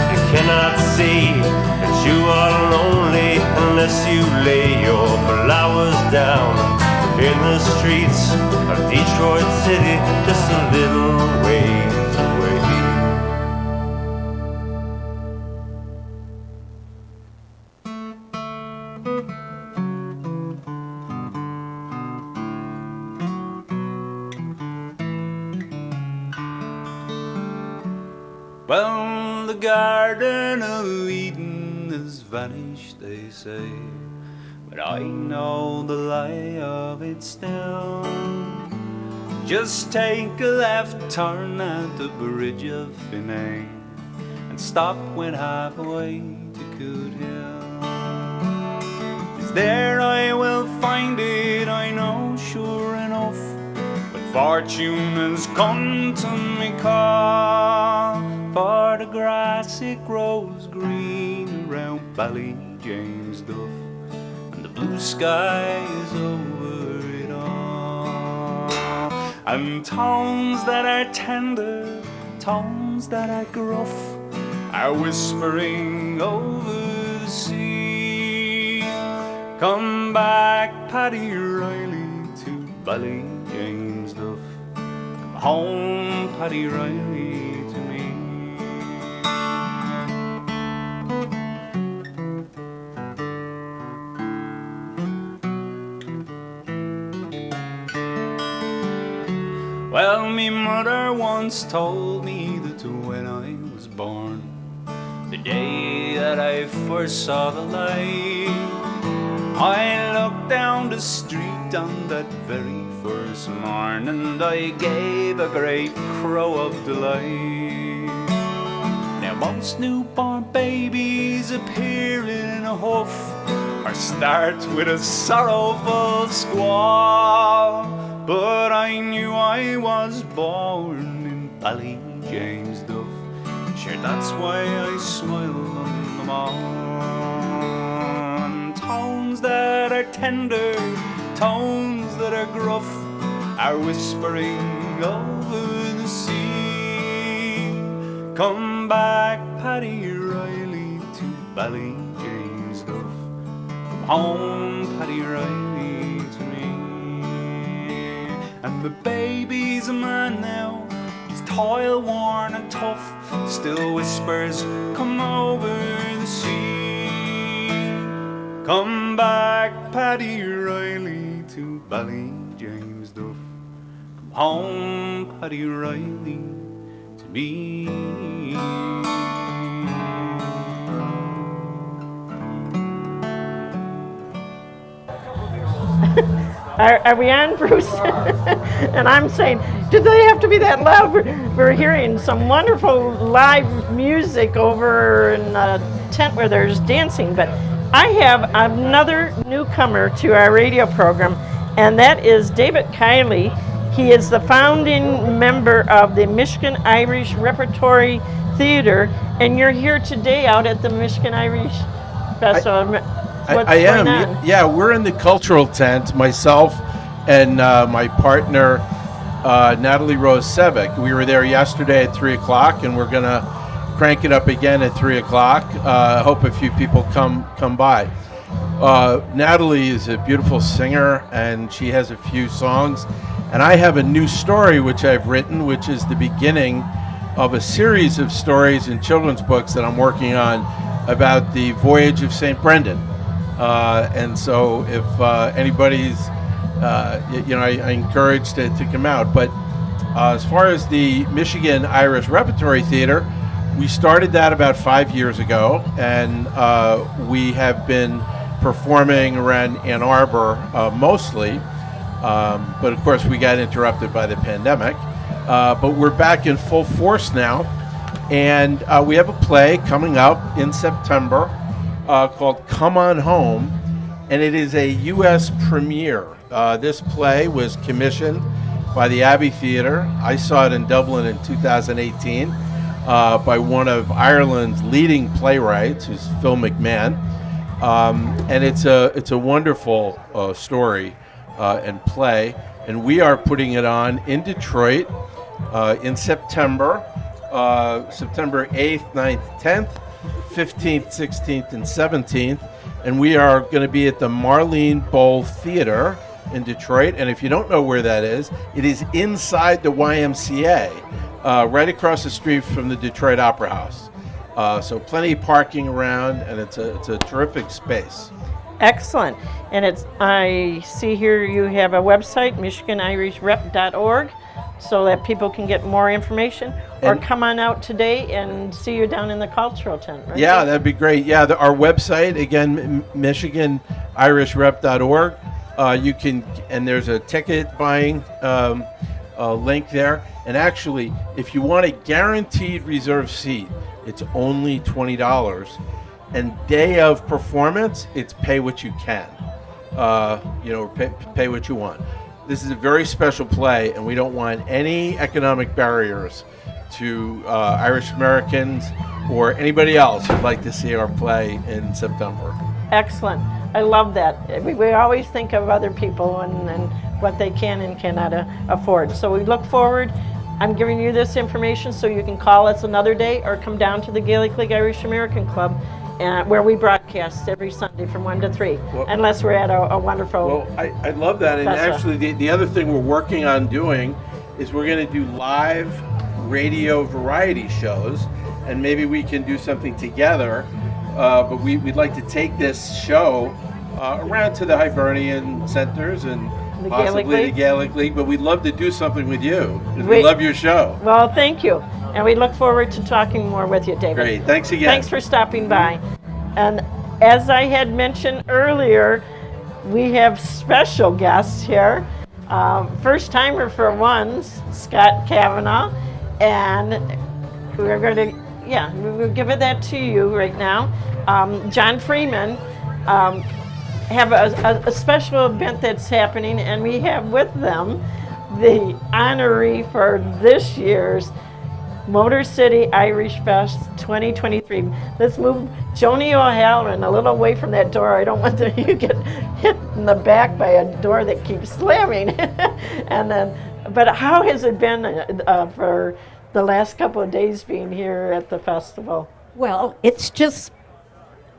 You cannot say that you are lonely unless you lay your flowers down in the streets of Detroit City, just a little ways away. Well, the Garden of Eden has vanished, they say, but I know the lie of it still. Just take a left turn at the bridge of Finney and stop when halfway to Coot Hill. 'Cause there I will find it, I know sure enough, but fortune has come to me call. For the grass it grows green around 𝐿𝐴𝐺𝐻𝐿𝐴, and the blue sky is over it all. And tones that are tender, tones that are gruff, are whispering over the sea. Come back, Paddy Riley, to 𝐿𝐴𝐺𝐻𝐿𝐴. Come home, Paddy Riley, to me. Well, me mother once told me that when I was born, the day that I first saw the light, I looked down the street on that very first morn, and I gave a great crow of delight. Now most newborn babies appear in a huff, or start with a sorrowful squall, but I knew I was born in 𝐿𝐴𝐺𝐻𝐿𝐴. Sure, that's why I smile on them all. And tones that are tender, tones that are gruff, are whispering over the sea. Come back, Paddy Riley, to 𝐿𝐴𝐺𝐻𝐿𝐴. Come home, Paddy Riley, to me. And the baby's a man now, he's toil-worn and tough, still whispers, come over the sea. Come back, Paddy Riley, to 𝐿𝐴𝐺𝐻𝐿𝐴. Come home, Paddy Riley, to me. Are we on, Bruce? And I'm saying, did they have to be that loud? We're hearing some wonderful live music over in a tent where there's dancing. But I have another newcomer to our radio program, and that is David Kiley. He is the founding member of the Michigan Irish Repertory Theater, and you're here today out at the Michigan Irish Festival. I am. Yeah, we're in the cultural tent, myself and my partner, Natalie Rose Sevick. We were there yesterday at 3 o'clock, and we're going to crank it up again at 3 o'clock. I hope a few people come by. Natalie is a beautiful singer, and she has a few songs. And I have a new story which I've written, which is the beginning of a series of stories and children's books that I'm working on about the voyage of St. Brendan. And so if anybody's, I encourage to come out. But as far as the Michigan Irish Repertory Theater, we started that about 5 years ago, and we have been performing around Ann Arbor mostly. But of course we got interrupted by the pandemic. But we're back in full force now, and we have a play coming up in September called Come On Home, and it is a U.S. premiere. This play was commissioned by the Abbey Theatre. I saw it in Dublin in 2018 by one of Ireland's leading playwrights, who's Phil McMahon, and it's a wonderful story and play, and we are putting it on in Detroit in September, September 8th, 9th, 10th, 15th, 16th, and 17th. and we are going to be at the Marlene Bowl Theater in Detroit. And if you don't know where that is, it is inside the YMCA, right across the street from the Detroit Opera House. So plenty of parking around, and it's a terrific space. Excellent. And I see here you have a website, MichiganIrishRep.org, so that people can get more information, or come on out today and see you down in the cultural tent, right? Yeah, that'd be great. Yeah, our website, again, MichiganIrishRep.org. You can, and there's a ticket buying link there. And actually, if you want a guaranteed reserved seat, it's only $20. And day of performance, it's pay what you can. Pay what you want. This is a very special play, and we don't want any economic barriers to Irish Americans or anybody else who'd like to see our play in September. Excellent. I love that. We always think of other people and what they can and cannot afford. So we look forward. I'm giving you this information so you can call us another day or come down to the Gaelic League Irish American Club, where we broadcast every Sunday from 1 to 3, unless we're at a wonderful... Well, I love that. And actually, the other thing we're working on doing is we're going to do live radio variety shows, and maybe we can do something together. But we'd like to take this show around to the Hibernian centers and possibly the Gaelic League, but we'd love to do something with you, because we love your show. Well, thank you. And we look forward to talking more with you, David. Great. Thanks again. Thanks for stopping by. And as I had mentioned earlier, we have special guests here. First timer for one, Scott Kavanaugh. And we're going to, we'll give it that to you right now. John Freeman have a special event that's happening, and we have with them the honoree for this year's Motor City Irish Fest 2023. Let's move Joni O'Halloran a little away from that door. I don't want you get hit in the back by a door that keeps slamming. But how has it been for the last couple of days being here at the festival? Well, it's just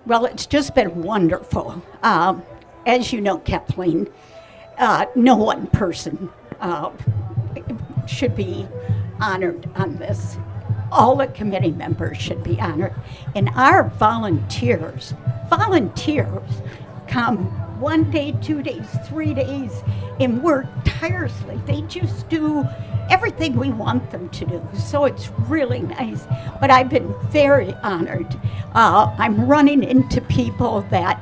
been wonderful. As you know, Kathleen, no one person should be honored on this. All the committee members should be honored. And our volunteers come 1 day, 2 days, 3 days, and work tirelessly. They just do everything we want them to do. So it's really nice. But I've been very honored. I'm running into people that,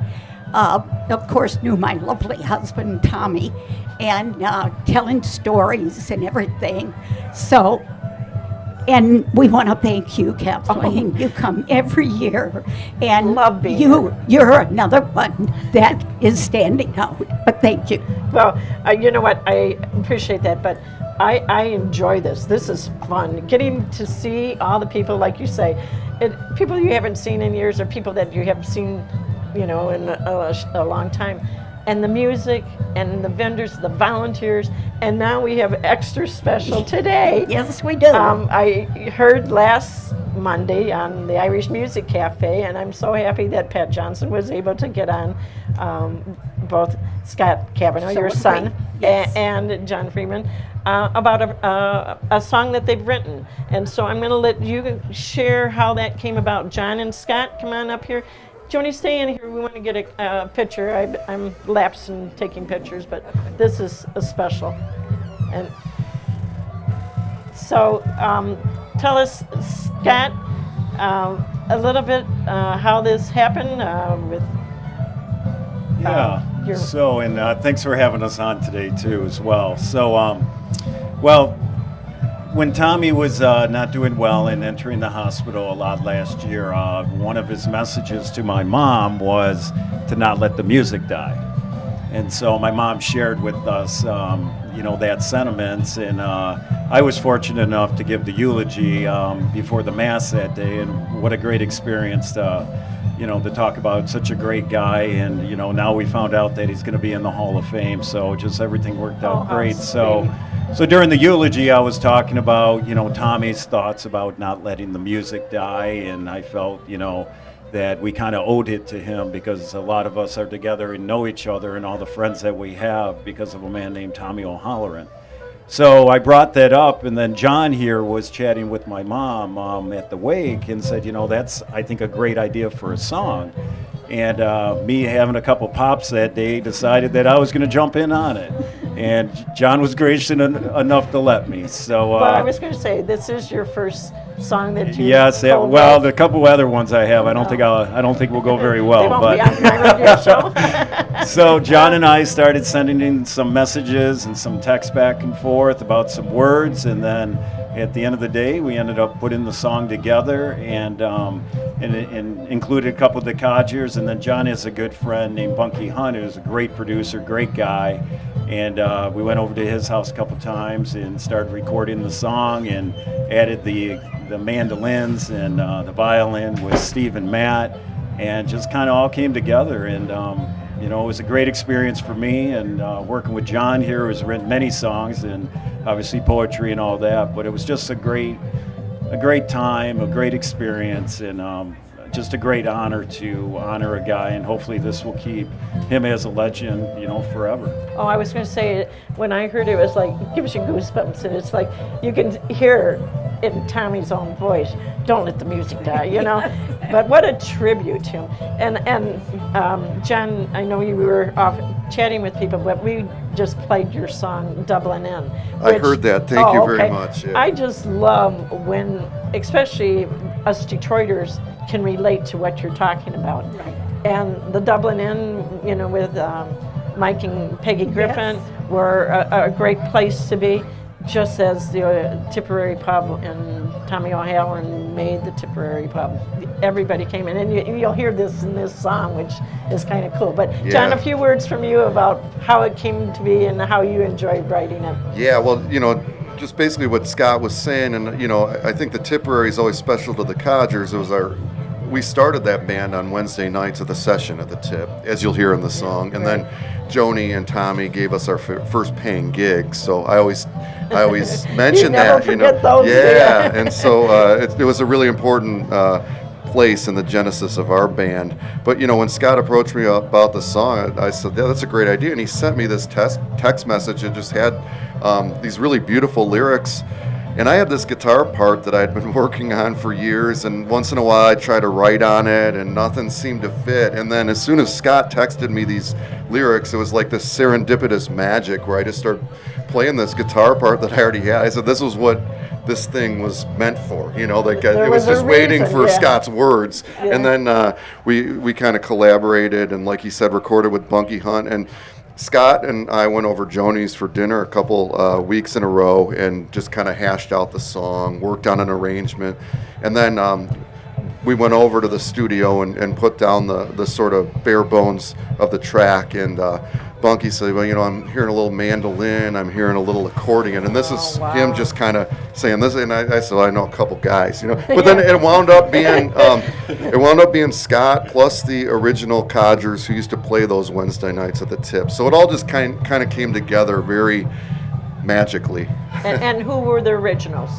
of course, knew my lovely husband, Tommy, and telling stories and everything. So, and we want to thank you, Kathleen. You come every year, and love being you're another one that is standing out. But thank you. Well, you know what? I appreciate that, but I enjoy this. This is fun. Getting to see all the people, like you say, people you haven't seen in years, or people that you have seen, in a long time. And the music and the vendors, the volunteers, and now we have extra special today. Yes, we do. I heard last Monday on the Irish Music Cafe, and I'm so happy that Pat Johnson was able to get on, both Scott Kavanaugh, your son, and John Freeman, about a song that they've written. And so I'm going to let you share how that came about. John and Scott, come on up here. Joni, stay in here. We want to get a picture. I'm lapsed in taking pictures, but this is a special. And so tell us, Scott, a little bit how this happened with thanks for having us on today, too, as well. So, when Tommy was not doing well and entering the hospital a lot last year, one of his messages to my mom was to not let the music die. And so my mom shared with us, that sentiment. And I was fortunate enough to give the eulogy before the Mass that day. And what a great experience to talk about such a great guy. And, now we found out that he's going to be in the Hall of Fame. So just everything worked out great. So during the eulogy, I was talking about, Tommy's thoughts about not letting the music die, and I felt, that we kind of owed it to him, because a lot of us are together and know each other and all the friends that we have because of a man named Tommy O'Halloran. So I brought that up, and then John here was chatting with my mom at the wake and said, you know, that's, I think, a great idea for a song. And me having a couple pops that day, decided that I was going to jump in on it. And John was gracious enough to let me. So well, I was going to say, this is your first song that you. Yes, well, the couple other ones I have, I don't think will go very well. They won't be on my radio show. So John and I started sending in some messages and some texts back and forth about some words, and then at the end of the day, we ended up putting the song together and included a couple of the codgers. And then John has a good friend named Bunky Hunt, who's a great producer, great guy. And we went over to his house a couple times and started recording the song and added the mandolins and the violin with Steve and Matt, and just kind of all came together. And you know, it was a great experience for me, and working with John here, who's written many songs and obviously poetry and all that. But it was just a great time, a great experience, and just a great honor to honor a guy, and hopefully this will keep him as a legend, you know, forever. Oh, I was going to say, when I heard it, was like, it gives you goosebumps, and it's like, you can hear in Tommy's own voice, don't let the music die, you know? But what a tribute to him. And John, I know you were off chatting with people, but we just played your song, Dublin Inn. I heard that. Thank you very much. Yeah. I just love when, especially us Detroiters, can relate to what you're talking about. Right. And the Dublin Inn, you know, with Mike and Peggy Griffin, were a great place to be, just as the Tipperary pub and Tommy O'Halloran made the Tipperary pub. Everybody came in, and you'll hear this in this song, which is kind of cool. But John, a few words from you about how it came to be and how you enjoyed writing it. Yeah, well, you know, just basically what Scott was saying, and you know, I think the Tipperary is always special to the Codgers. It was we started that band on Wednesday nights at the session at the Tip, as you'll hear in the song, and then Joni and Tommy gave us our first paying gig. So I always mention that, you know, those, and so it was a really important place in the genesis of our band. But you know, when Scott approached me about the song, I said, yeah, that's a great idea, and he sent me this text message that just had these really beautiful lyrics. And I had this guitar part that I'd been working on for years, and once in a while I'd try to write on it, and nothing seemed to fit. And then as soon as Scott texted me these lyrics, it was like this serendipitous magic where I just started playing this guitar part that I already had. I said, this was what this thing was meant for, you know, like it was just waiting for Scott's words. Yeah. And then we kind of collaborated, and like he said, recorded with Bunky Hunt. And Scott and I went over Joni's for dinner a couple weeks in a row and just kind of hashed out the song, worked on an arrangement, and then we went over to the studio and put down the sort of bare bones of the track. And Bunky said, well, you know, I'm hearing a little mandolin, I'm hearing a little accordion, and this is him just kind of saying this. And I said, well, I know a couple guys, you know. But then it wound up being Scott plus the original Codgers who used to play those Wednesday nights at the Tip. So it all just kind of came together very magically. And who were the originals?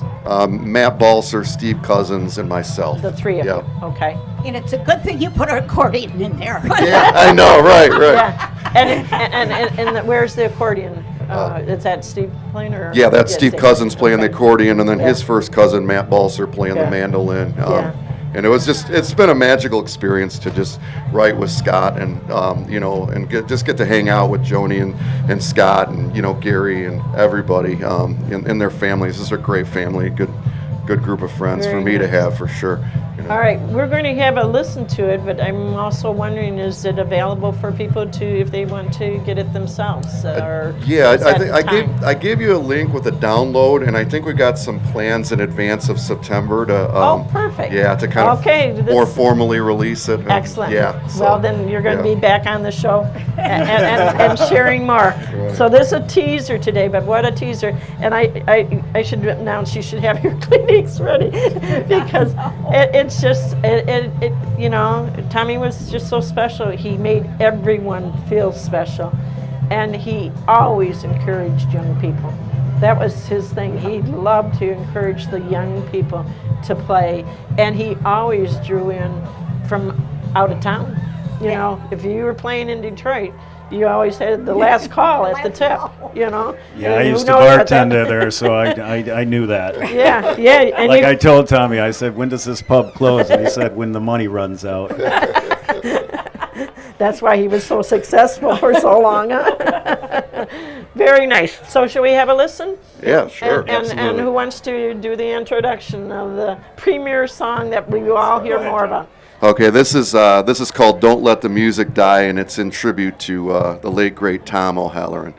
Matt Balser, Steve Cousins, and myself. The three of you. Okay. And it's a good thing you put an accordion in there. Yeah, I know, right. Yeah. And where's the accordion? Is that Steve playing? Or yeah, that's Steve Cousins playing the accordion, and then his first cousin, Matt Balser, playing the mandolin. And it's been a magical experience to just write with Scott and, and get to hang out with Joni and Scott and, Gary and everybody in their families. This is a great family, good group of friends for me to have, for sure. All right, we're going to have a listen to it, but I'm also wondering, is it available for people to, if they want to get it themselves? I gave you a link with a download, and I think we got some plans in advance of September to perfect. Yeah, to kind of more formally release it. Excellent. Yeah. Well, then you're going to be back on the show and sharing more. Right. So this is a teaser today, but what a teaser! And I should announce you should have your clinics ready because it's just Tommy was just so special. He made everyone feel special, and he always encouraged young people. That was his thing. He loved to encourage the young people to play, and he always drew in from out of town. You know, if you were playing in Detroit, you always had the last call at the tip, you know. Yeah, I And used who to knows what bartender that- there, so I knew that. Yeah, yeah. And Like you- I told Tommy, I said, when does this pub close? And he said, when the money runs out. That's why he was so successful for so long. Huh? Very nice. So shall we have a listen? Yeah, sure. And who wants to do the introduction of the premier song that we will all hear more about? Okay, this is called "Don't Let the Music Die," and it's in tribute to the late great Tom O'Halloran.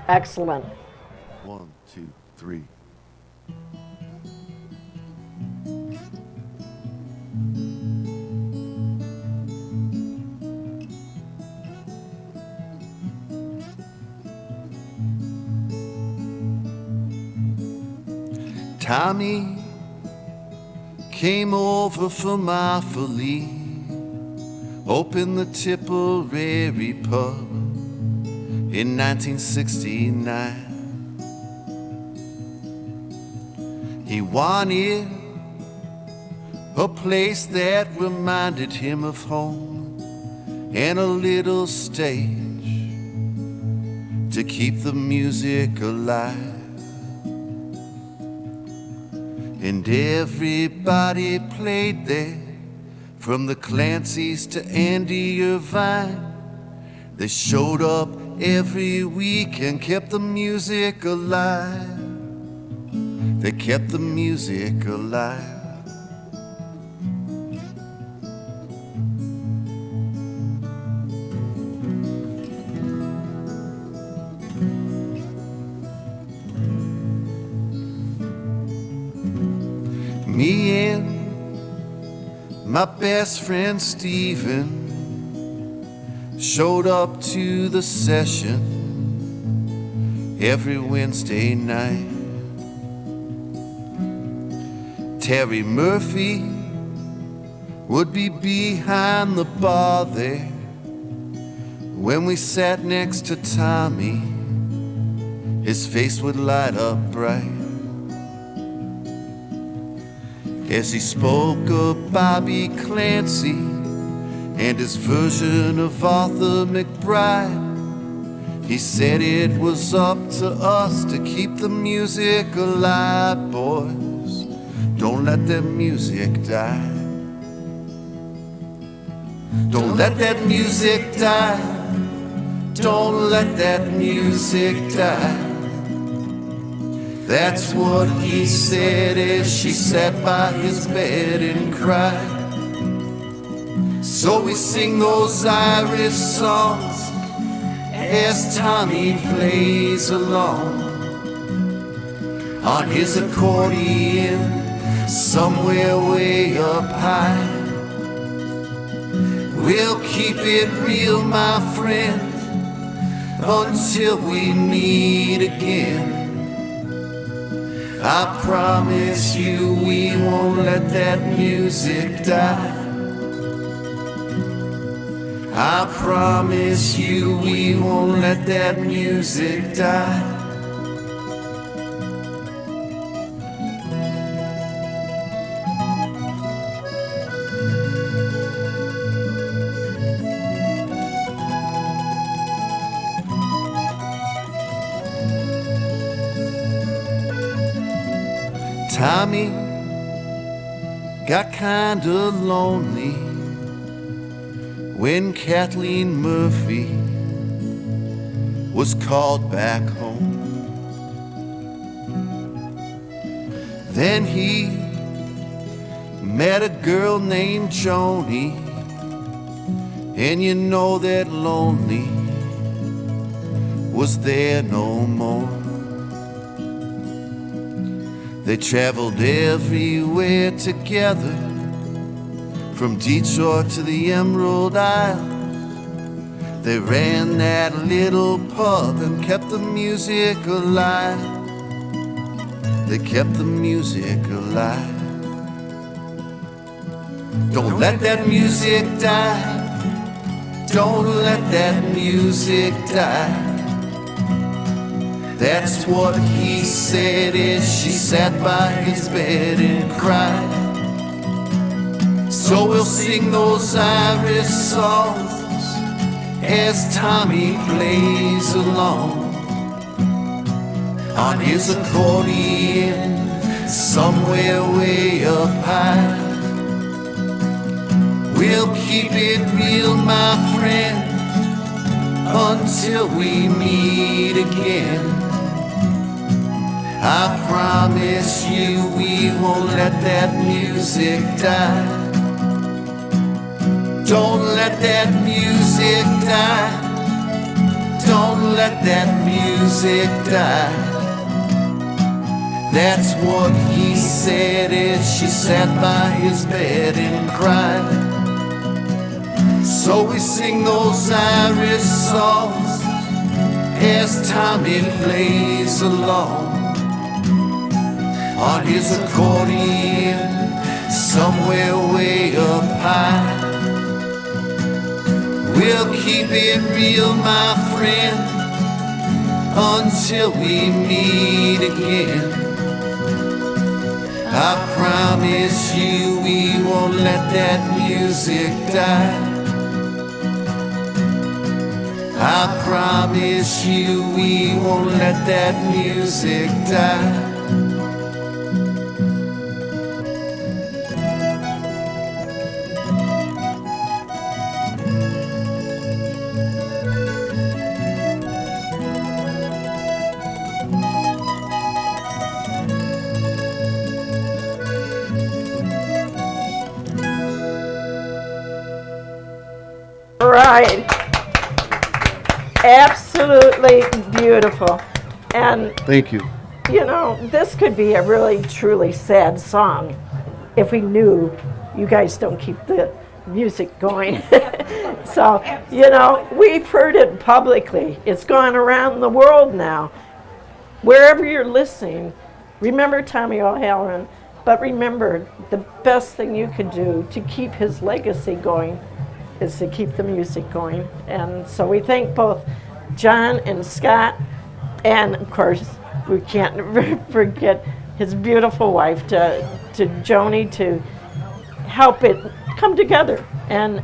Excellent. 1, 2, 3. Tommy came over from Offaly, opened the Tipperary pub in 1969. He wanted a place that reminded him of home and a little stage to keep the music alive. And everybody played there, from the Clancy's to Andy Irvine. They showed up every week and kept the music alive. They kept the music alive. Me and my best friend Steven showed up to the session every Wednesday night. Terry Murphy would be behind the bar there. When we sat next to Tommy, his face would light up bright as he spoke of Bobby Clancy and his version of Arthur McBride. He said it was up to us to keep the music alive, boys. Don't let that music die. Don't let that music die. Don't let that music die. That's what he said as she sat by his bed and cried. So we sing those Irish songs as Tommy plays along on his accordion somewhere way up high. We'll keep it real, my friend, until we meet again. I promise you we won't let that music die. I promise you we won't let that music die. Tommy got kinda lonely when Kathleen Murphy was called back home. Then he met a girl named Joni, and you know that lonely was there no more. They traveled everywhere together, from Detroit to the Emerald Isle. They ran that little pub and kept the music alive. They kept the music alive. Don't let that music die. Don't let that music die. That's what he said as she sat by his bed and cried. So we'll sing those Irish songs as Tommy plays along on his accordion somewhere way up high. We'll keep it real, my friend, until we meet again. I promise you we won't let that music die. Don't let that music die. Don't let that music die. That's what he said as she sat by his bed and cried. So we sing those Irish songs as Tommy plays along on his accordion somewhere way up high. We'll keep it real, my friend, until we meet again. I promise you we won't let that music die. I promise you we won't let that music die. Right. Absolutely beautiful. And thank you. You know, this could be a really truly sad song if we knew you guys don't keep the music going. So, you know, we've heard it publicly. It's gone around the world now. Wherever you're listening, remember Tommy O'Halloran, but remember the best thing you could do to keep his legacy going is to keep the music going. And so we thank both John and Scott, and of course we can't forget his beautiful wife to Joni, to help it come together. And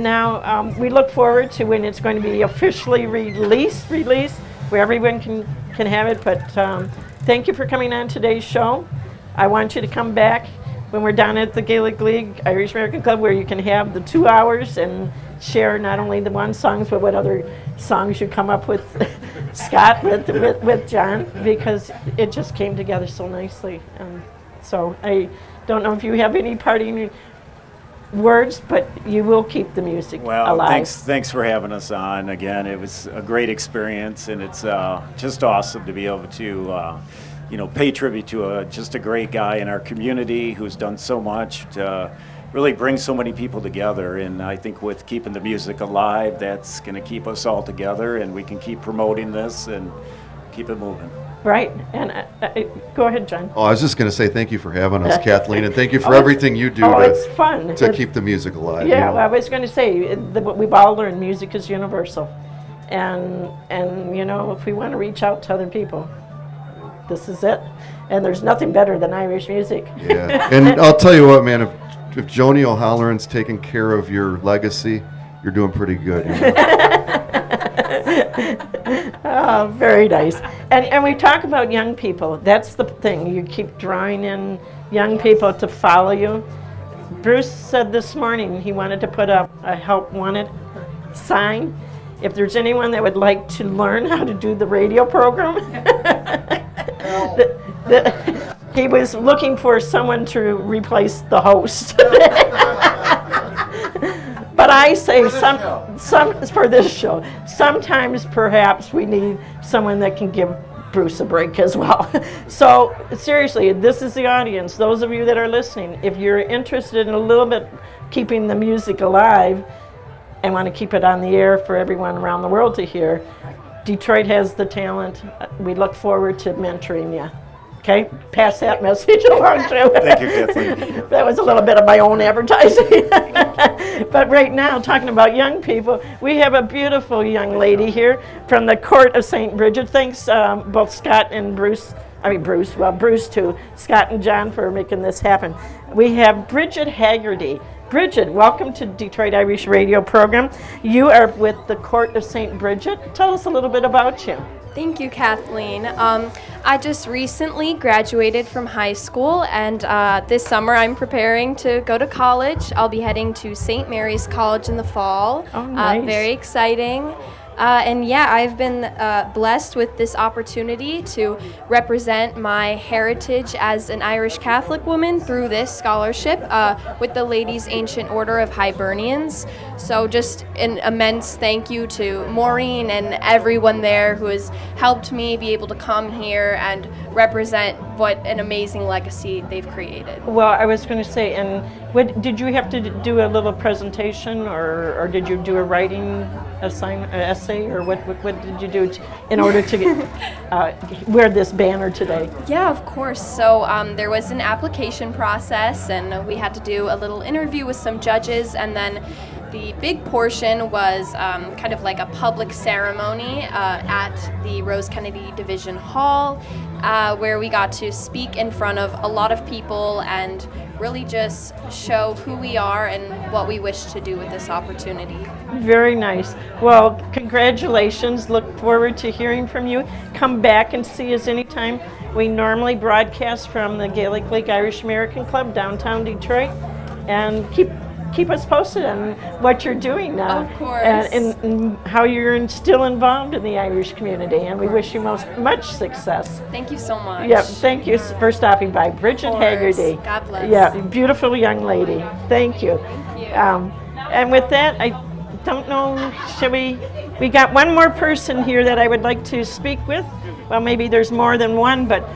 now we look forward to when it's going to be officially released where everyone can have it. But thank you for coming on today's show. I want you to come back when we're down at the Gaelic League Irish American Club, where you can have the 2 hours and share not only the one songs, but what other songs you come up with, Scott, with John, because it just came together so nicely. So I don't know if you have any parting words, but you will keep the music alive. Thanks for having us on again. It was a great experience, and it's just awesome to be able to pay tribute to just a great guy in our community who's done so much to really bring so many people together. And I think with keeping the music alive, that's going to keep us all together, and we can keep promoting this and keep it moving. Right. And go ahead, John. Oh, I was just going to say thank you for having us, Kathleen, and thank you for everything you do it's fun. to keep the music alive. Yeah, well, I was going to say, we've all learned music is universal. And if we want to reach out to other people, this is it. And there's nothing better than Irish music. Yeah. And I'll tell you what, man, if Joni O'Halloran's taking care of your legacy, you're doing pretty good. Oh, very nice. And we talk about young people. That's the thing. You keep drawing in young people to follow you. Bruce said this morning he wanted to put up a help wanted sign. If there's anyone that would like to learn how to do the radio program, he was looking for someone to replace the host. But I say some for this show, sometimes perhaps we need someone that can give Bruce a break as well. So seriously, this is the audience. Those of you that are listening, if you're interested in a little bit keeping the music alive and want to keep it on the air for everyone around the world to hear, Detroit has the talent. We look forward to mentoring you. Okay, pass that message along too. Thank you, Kathleen. That was a little bit of my own advertising. But right now, talking about young people, we have a beautiful young lady here from the Court of St. Bridget. Thanks, both Scott and Bruce, Bruce too, Scott and John for making this happen. We have Bridget Haggerty. Bridget, welcome to Detroit Irish Radio program. You are with the Court of St. Bridget. Tell us a little bit about you. Thank you, Kathleen. I just recently graduated from high school, and this summer I'm preparing to go to college. I'll be heading to St. Mary's College in the fall. Oh, nice. Very exciting. And yeah, I've been blessed with this opportunity to represent my heritage as an Irish Catholic woman through this scholarship with the Ladies' Ancient Order of Hibernians. So just an immense thank you to Maureen and everyone there who has helped me be able to come here and represent what an amazing legacy they've created. Well, I was going to say, and did you have to do a little presentation, or did you do a writing essay, or what did you do in order to wear this banner today? Yeah, of course. So there was an application process, and we had to do a little interview with some judges, and then the big portion was kind of like a public ceremony at the Rose Kennedy Division Hall, where we got to speak in front of a lot of people and really just show who we are and what we wish to do with this opportunity. Very nice. Well, congratulations. Look forward to hearing from you. Come back and see us anytime. We normally broadcast from the Gaelic League Irish American Club, downtown Detroit, and keep us posted on what you're doing now. Of course. And how you're still involved in the Irish community, and we wish you much success. Thank you so much. Yeah, thank you for stopping by. Bridget Haggerty. God bless. Yeah, beautiful young lady. Thank you. Thank you. And with that, I don't know, we got one more person here that I would like to speak with. Well, maybe there's more than one, but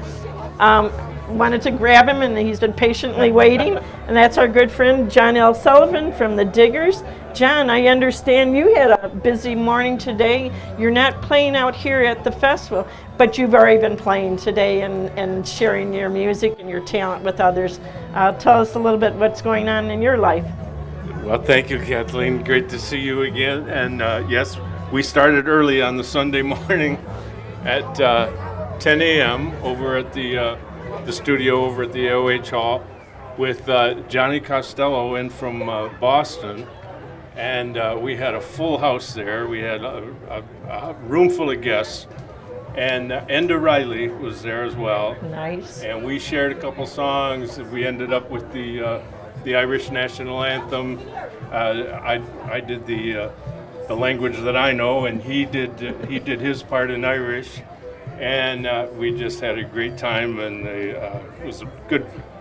wanted to grab him, and he's been patiently waiting, and that's our good friend John L. Sullivan from the Diggers. John, I understand you had a busy morning today. You're not playing out here at the festival, but you've already been playing today and sharing your music and your talent with others. Tell us a little bit what's going on in your life. Well, thank you, Kathleen. Great to see you again. And yes, we started early on the Sunday morning at 10 a.m. over at the studio over at the AOH Hall with Johnny Costello in from Boston, and we had a full house there. We had a room full of guests, and Enda Riley was there as well. Nice. And we shared a couple songs. We ended up with the Irish national anthem. I did the language that I know, and he did his part in Irish. And we just had a great time, and it was a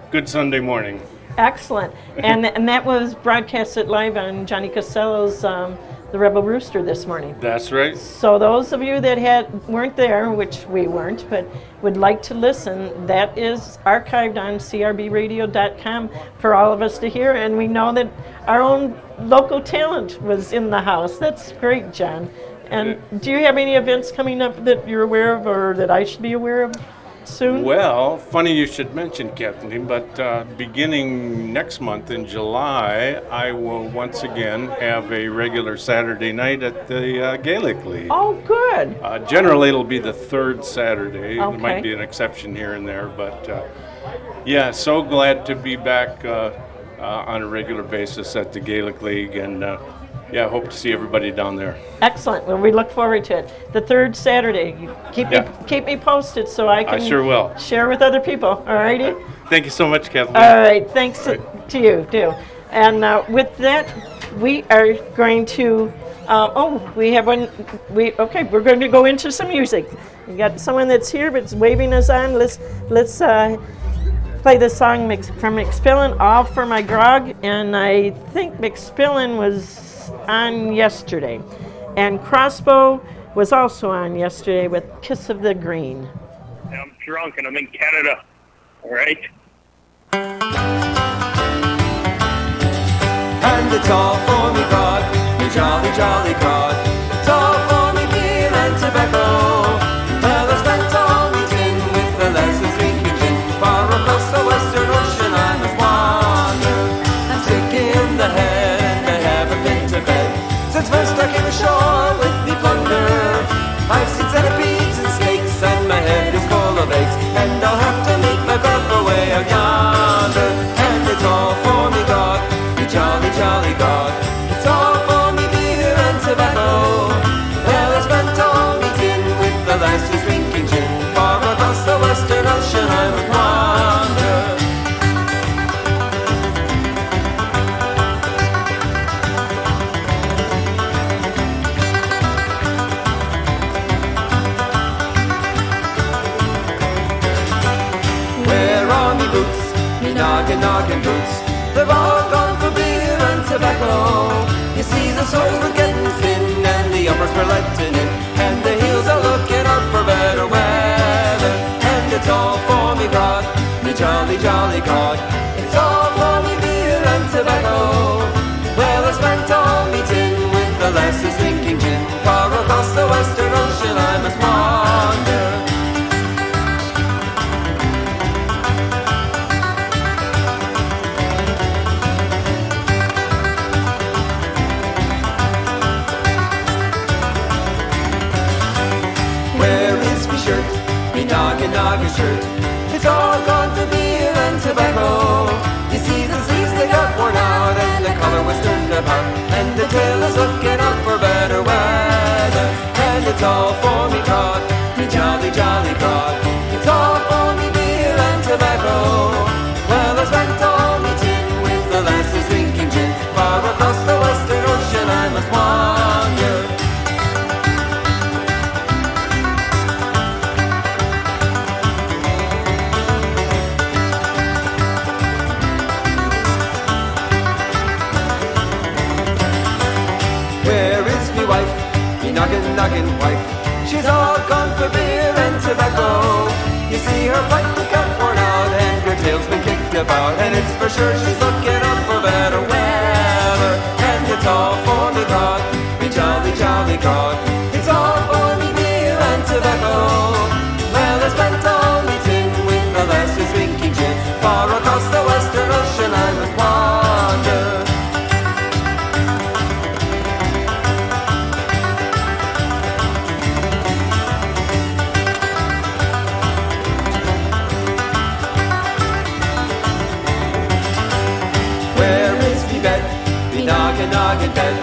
good Sunday morning. Excellent. And that was broadcasted live on Johnny Costello's The Rebel Rooster this morning. That's right. So those of you that weren't there, which we weren't, but would like to listen, that is archived on crbradio.com for all of us to hear. And we know that our own local talent was in the house. That's great, John. And do you have any events coming up that you're aware of, or that I should be aware of soon? Well, funny you should mention, Kathleen, but beginning next month in July, I will once again have a regular Saturday night at the Gaelic League. Oh, good. Generally, it'll be the third Saturday. Okay. There might be an exception here and there, but yeah, so glad to be back on a regular basis at the Gaelic League, and yeah, hope to see everybody down there. Excellent. Well, we look forward to it. The third Saturday. You keep me posted so I can sure will. Share with other people. All righty? Thank you so much, Kathleen. All right. Thanks to you, too. And with that, we are going to, we have one. We're going to go into some music. We got someone that's here but it's waving us on. Let's play the song from McSpillin, All for My Grog. And I think McSpillin was on yesterday, and Crossbow was also on yesterday with Kiss of the Green. I'm drunk and I'm in Canada, all right? And it's all for me grog, me jolly, jolly grog. It's all for me beer and tobacco. Well, I spent all me tin with the lessons drinking gin. Far across the western ocean I must wander. I'm sick in the head, I haven't been to bed since first I came ashore with me plunder. I've seen centipedes and snakes, and my head is full of aches, and I must wander. Where are me boots, me noggin boots? They've all gone for beer and tobacco. You see the soles were getting thin and the uppers were letting in, and the heels are looking out for better weather. And it's all for me grog, me jolly grog. It's all for me beer and tobacco. Well, I spent all me tin with the lasses drinking gin. Far across the western ocean I must wander. Noggin shirt. It's all gone for beer and tobacco. You see the sleeves they got worn out, and the collar was turned about, and the tail is looking out for better weather. And it's all for me grog, me jolly grog. It's all for me beer and tobacco. Well, I spent all me tin with the lasses drinking gin. Far across the western ocean I must wander. Noggin wife, she's all gone for beer and tobacco. You see her fighting cut worn out, and her tail's been kicked about, and it's for sure she's looking out for better weather. And it's all for me grog, me jolly grog. It's all for me beer and tobacco. Well, I spent all me tin with the lasses drinking gin. Far across the western ocean I must wander. Noggin bed.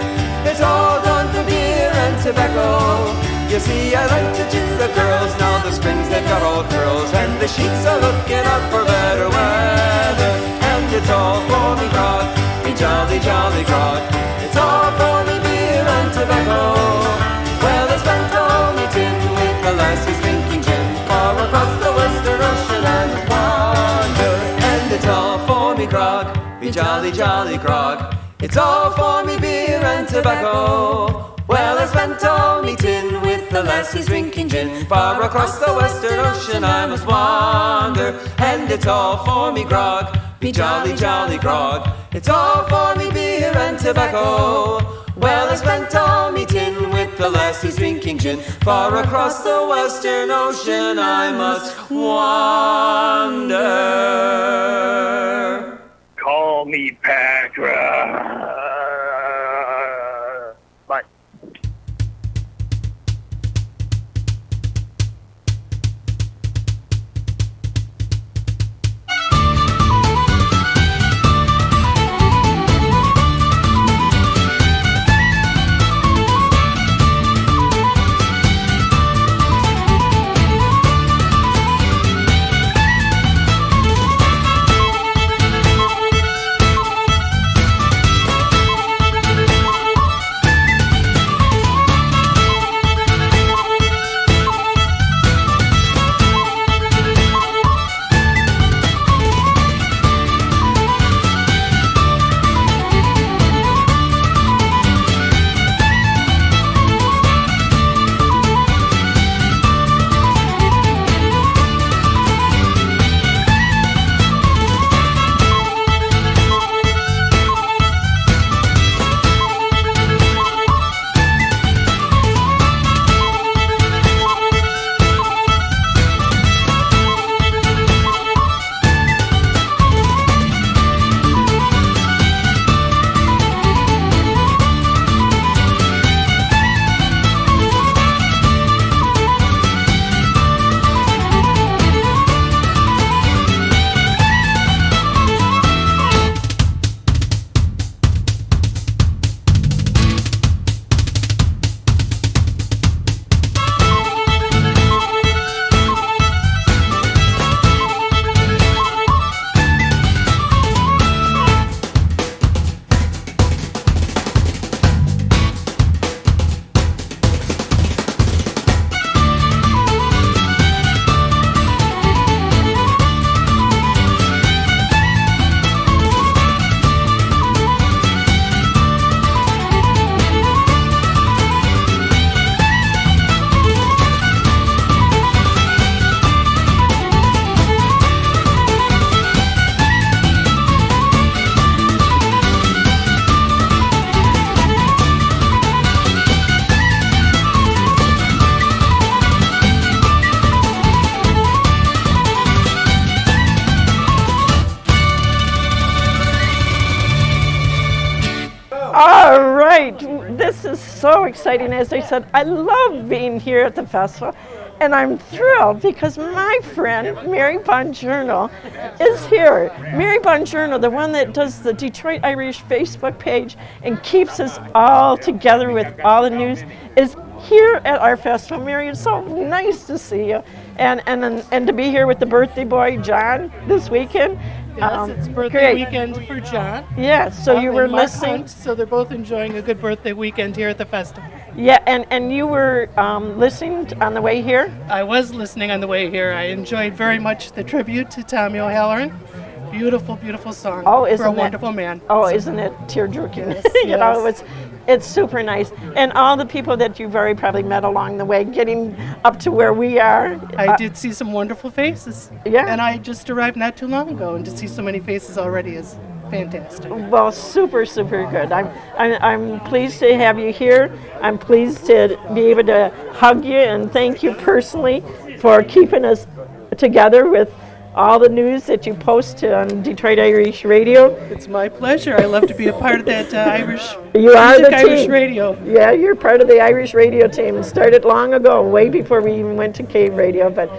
It's all gone for beer and tobacco. You see, I like to do the girls. Now the springs they've got all curls, and the sheets are looking out for better weather. And it's all for me grog, me jolly grog. It's all for me beer and tobacco. Well, I spent all me tin with the lasses drinking gin. Far across the western ocean I must wander. And it's all for me grog, me jolly grog. It's all for me beer and tobacco. Well, I spent all me tin with the lassies drinking gin. Far across the western ocean I must wander. And it's all for me grog, me jolly grog. It's all for me beer and tobacco. Well, I spent all me tin with the lassies drinking gin. Far across the western ocean I must wander. Call me Patra. Bye. All right, this is so exciting. As I said, I love being here at the festival, and I'm thrilled because my friend Mary Bongiorno is here. Mary Bongiorno, the one that does the Detroit Irish Facebook page and keeps us all together with all the news, is here at our festival. Mary, it's so nice to see you, and to be here with the birthday boy John this weekend. Yes, it's birthday weekend for John. Yeah, so you were listening. Hunt, so they're both enjoying a good birthday weekend here at the festival. Yeah, and you were listening on the way here? I was listening on the way here. I enjoyed very much the tribute to Tommy O'Halloran. Beautiful, beautiful song for a wonderful man. Oh, isn't it tear-jerking? Yes, You know, it's super nice. And all the people that you very probably met along the way, getting up to where we are. I did see some wonderful faces. Yeah. And I just arrived not too long ago, and to see so many faces already is fantastic. Well, super, super good. I'm pleased to have you here. I'm pleased to be able to hug you and thank you personally for keeping us together with all the news that you post on Detroit Irish Radio. It's my pleasure. I love to be a part of that Irish Irish Radio. Yeah, you're part of the Irish radio team. It started long ago, way before we even went to Cave Radio, but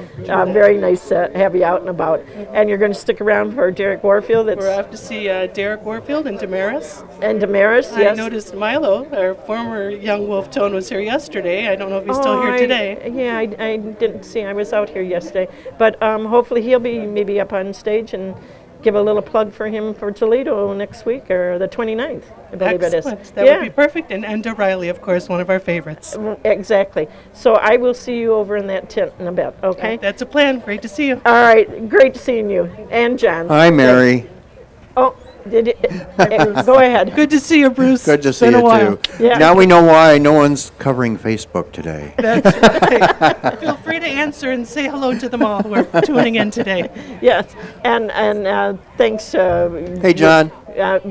very nice to have you out and about. And you're going to stick around for Derek Warfield. We're off to see Derek Warfield and Damaris. And Damaris, yes. I noticed Milo, our former young wolf tone, was here yesterday. I don't know if he's still here today. Yeah, I didn't see. I was out here yesterday. But hopefully he'll be maybe up on stage and give a little plug for him for Toledo next week, or the 29th, I believe Excellent. it is. That would be perfect. And Enda Riley, of course, one of our favorites. Exactly. So I will see you over in that tent in a bit, okay? That's a plan. Great to see you. All right. Great seeing you. And John. Hi, Mary. Oh, did you? Go ahead. Good to see you, Bruce. Good to see Been a you, while. too. Yeah. Now we know why no one's covering Facebook today. That's right. Feel free to answer and say hello to them all who are tuning in today. Yes, and thanks. Hey, John.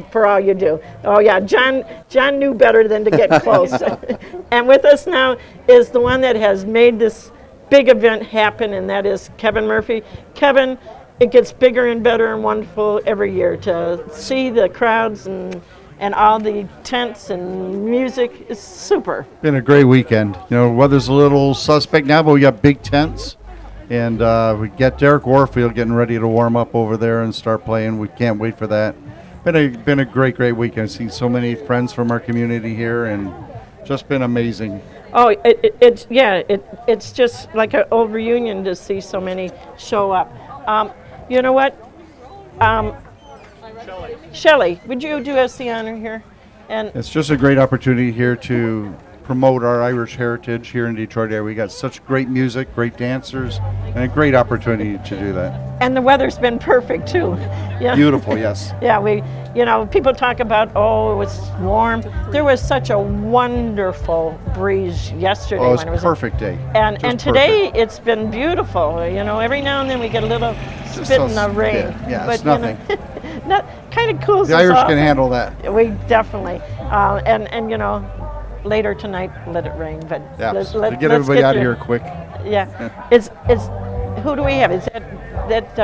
For all you do. Oh yeah, John knew better than to get close. And with us now is the one that has made this big event happen, and that is Kevin Murphy. Kevin, it gets bigger and better and wonderful every year to see the crowds and all the tents and music is super. Been a great weekend. You know, weather's a little suspect now, but we got big tents, and we got Derek Warfield getting ready to warm up over there and start playing. We can't wait for that. Been a great weekend. Seen so many friends from our community here, and just been amazing. Oh, it's just like an old reunion to see so many show up. You know what? Shelley, would you do us the honor here? And It's just a great opportunity here to promote our Irish heritage here in Detroit area. We got such great music, great dancers, and a great opportunity to do that. And the weather's been perfect too. Yeah. Beautiful, yes. Yeah, people talk about, it was warm. There was such a wonderful breeze yesterday. Oh, it was when it was perfect day. And today it's been beautiful. You know, every now and then we get a little spit in the rain. Yeah, but it's nothing. Kind of cools The us Irish off. can handle that. We definitely. And you know, later tonight, let it rain. But Yeah, let's get everybody out of here quick. Yeah. It's who do we have? Is that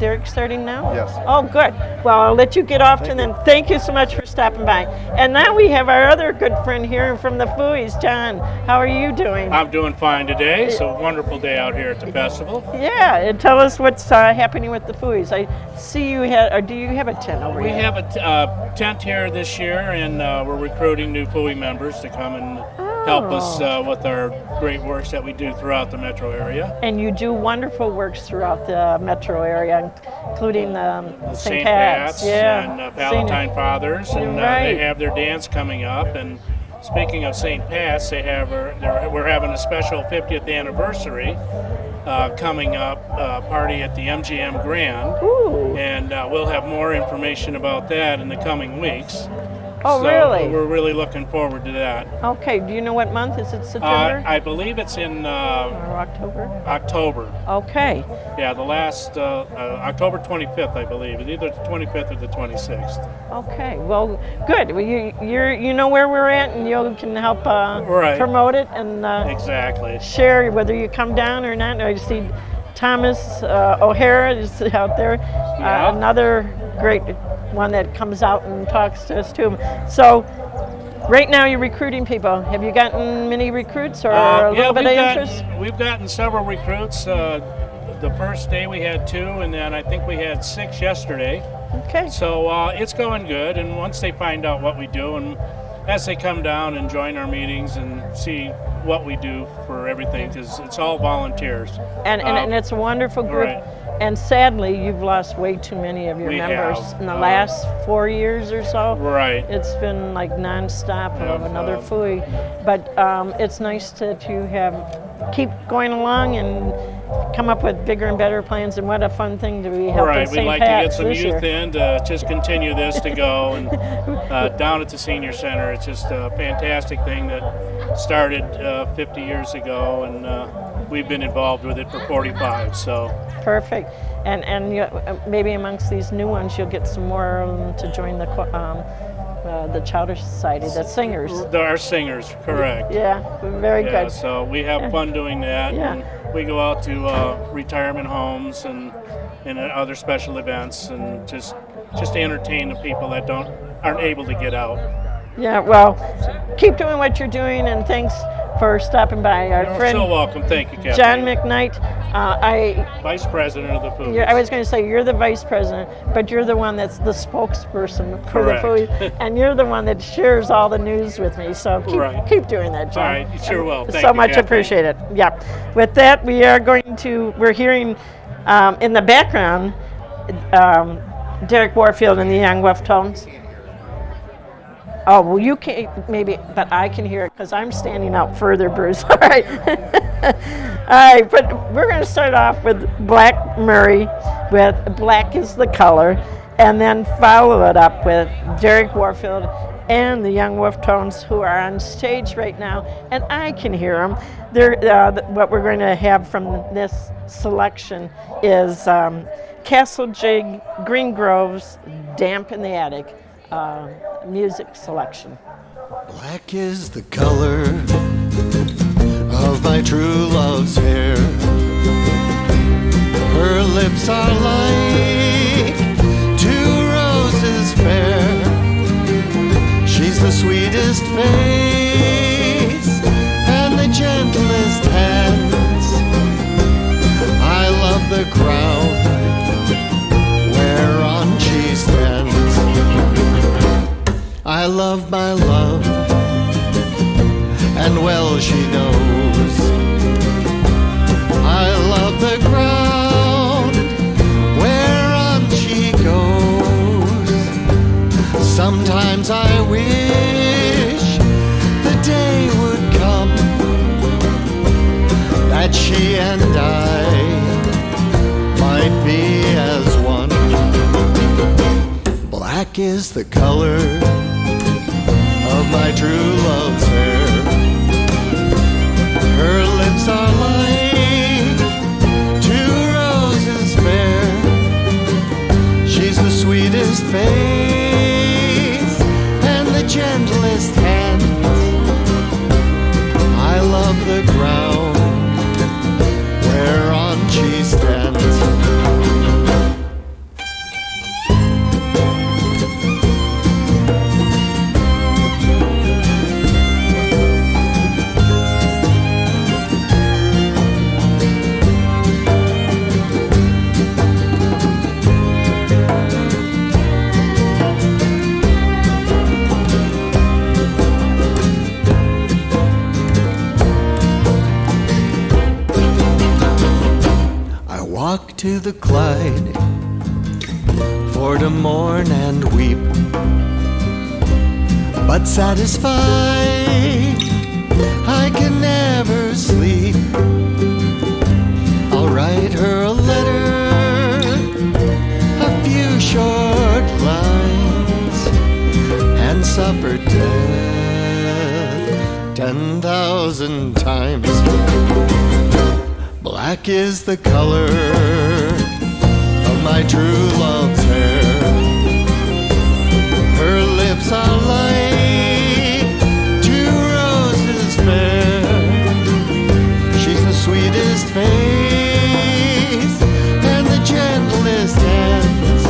Derek starting now? Yes. Oh, good. Well, I'll let you get off, and then thank you so much for stopping by. And now we have our other good friend here from the Fooey's, John. How are you doing? I'm doing fine today. It's a wonderful day out here at the festival. Yeah, and tell us what's happening with the Fooey's. I see you do you have a tent over We here? have a tent here this year, and we're recruiting new Fooey members to come and help us with our great works that we do throughout the metro area. And you do wonderful works throughout the metro area, including the St. Pat's and Palatine St. Fathers, and Right. they have their dance coming up. And speaking of St. Pat's, we're having a special 50th anniversary coming up, party at the MGM Grand. Ooh. And we'll have more information about that in the coming weeks. Oh, So really? We're really looking forward to that. Okay, do you know what month? Is it September? I believe it's in or October? October. Okay. Yeah, the last October 25th, I believe. It's either the 25th or the 26th. Okay, well, good. Well, you know where we're at, and you can help Right. promote it and Exactly. share whether you come down or not. I see Thomas O'Hara is out there, Yeah. another great one that comes out and talks to us too. So right now you're recruiting people. Have you gotten many recruits or a little bit of interest? We've gotten several recruits. The first day we had 2, and then I think we had 6 yesterday. Okay. So it's going good, and once they find out what we do, and as they come down and join our meetings and see what we do for everything, because it's all volunteers. And it's a wonderful group. Right. And sadly, you've lost way too many of your members in the last 4 years or so. Right. It's been like nonstop of another fooey. But it's nice to keep going along and come up with bigger and better plans. And what a fun thing to be helping We'd like to get some youth in to just continue this to go. And down at the senior center, it's just a fantastic thing that started 50 years ago, and we've been involved with it for 45. So perfect. And maybe amongst these new ones, you'll get some more to join the Chowder Society, the singers. Our singers, correct. Yeah, very good. So we have fun doing that. Yeah. And we go out to retirement homes and other special events, and just to entertain the people that aren't able to get out. Yeah, well, keep doing what you're doing, and thanks for stopping by. Our You're friend, so welcome. Thank you, Kathleen. John McKnight. Vice President of the food. I was going to say you're the vice president, but you're the one that's the spokesperson for the food, and you're the one that shares all the news with me. So keep doing that, John. All right, you sure will. Thank so you, much Kathleen. appreciate it. Yeah. With that, we're hearing in the background Derek Warfield and the Young Wolf Tones. Oh, well, you can't, maybe, but I can hear it because I'm standing out further, Bruce. All right. All right, but we're going to start off with Black Murray with Black is the Color, and then follow it up with Derek Warfield and the Young Wolf Tones, who are on stage right now, and I can hear them. What we're going to have from this selection is Castle Jig Green Grove's Damp in the Attic. Music selection. Black is the color of my true love's hair. Her lips are like 2 roses fair. She's the sweetest face and the gentlest hands. I love the crown whereon she stands. I love my love, and well she knows. I love the ground whereon she goes. Sometimes I wish the day would come that she and I might be as one. Black is the color of my true love's hair. Her lips are like 2 roses fair. She's the sweetest face and the gentlest hands. I love the ground whereon she stands. To the Clyde for to mourn and weep, but satisfied I can never sleep. I'll write her a letter, a few short lines, and suffer death 10,000 times. Black is the color of my true love's hair. Her lips are like 2 roses fair. She's the sweetest face and the gentlest hands.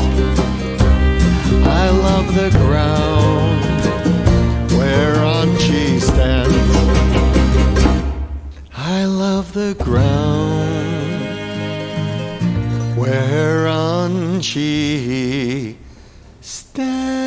I she stands.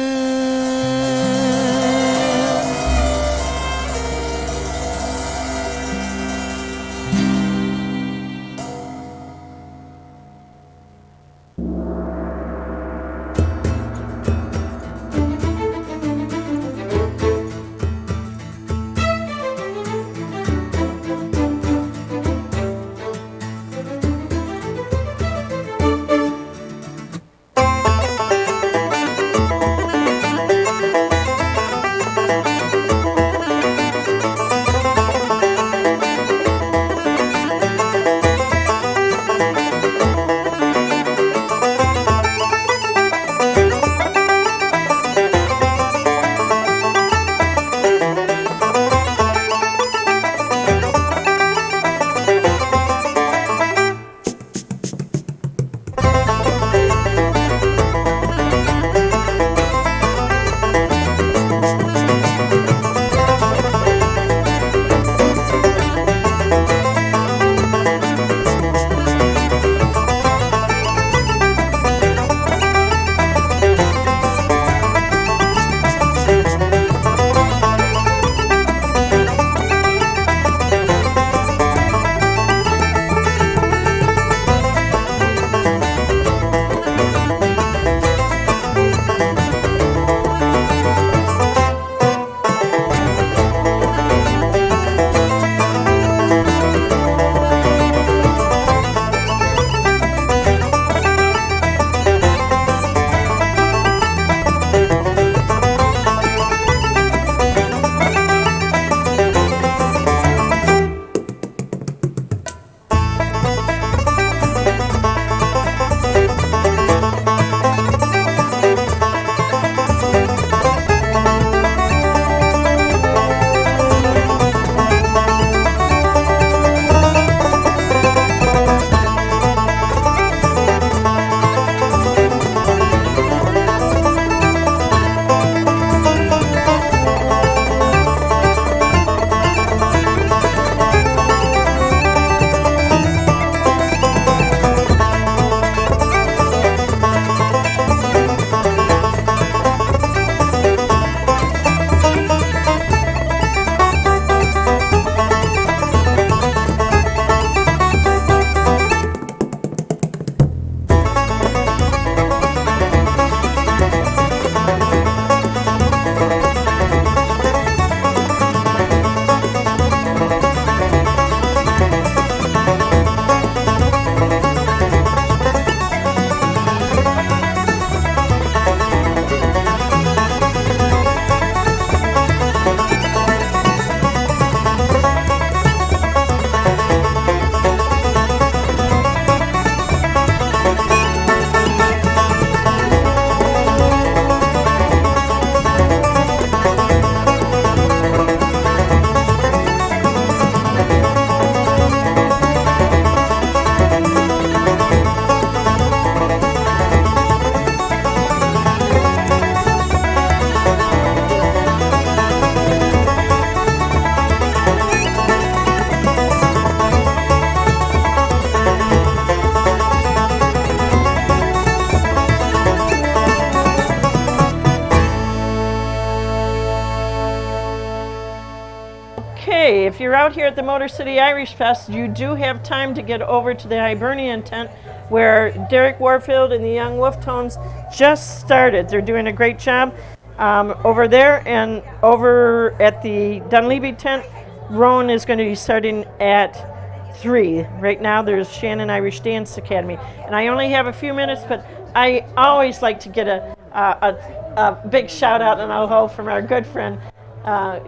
Okay, if you're out here at the Motor City Irish Fest, you do have time to get over to the Hibernian tent where Derek Warfield and the Young Wolf Tones just started. They're doing a great job over there, and over at the Dunleavy tent, Roan is going to be starting at 3. Right now there's Shannon Irish Dance Academy. And I only have a few minutes, but I always like to get a big shout out and a hello from our good friend,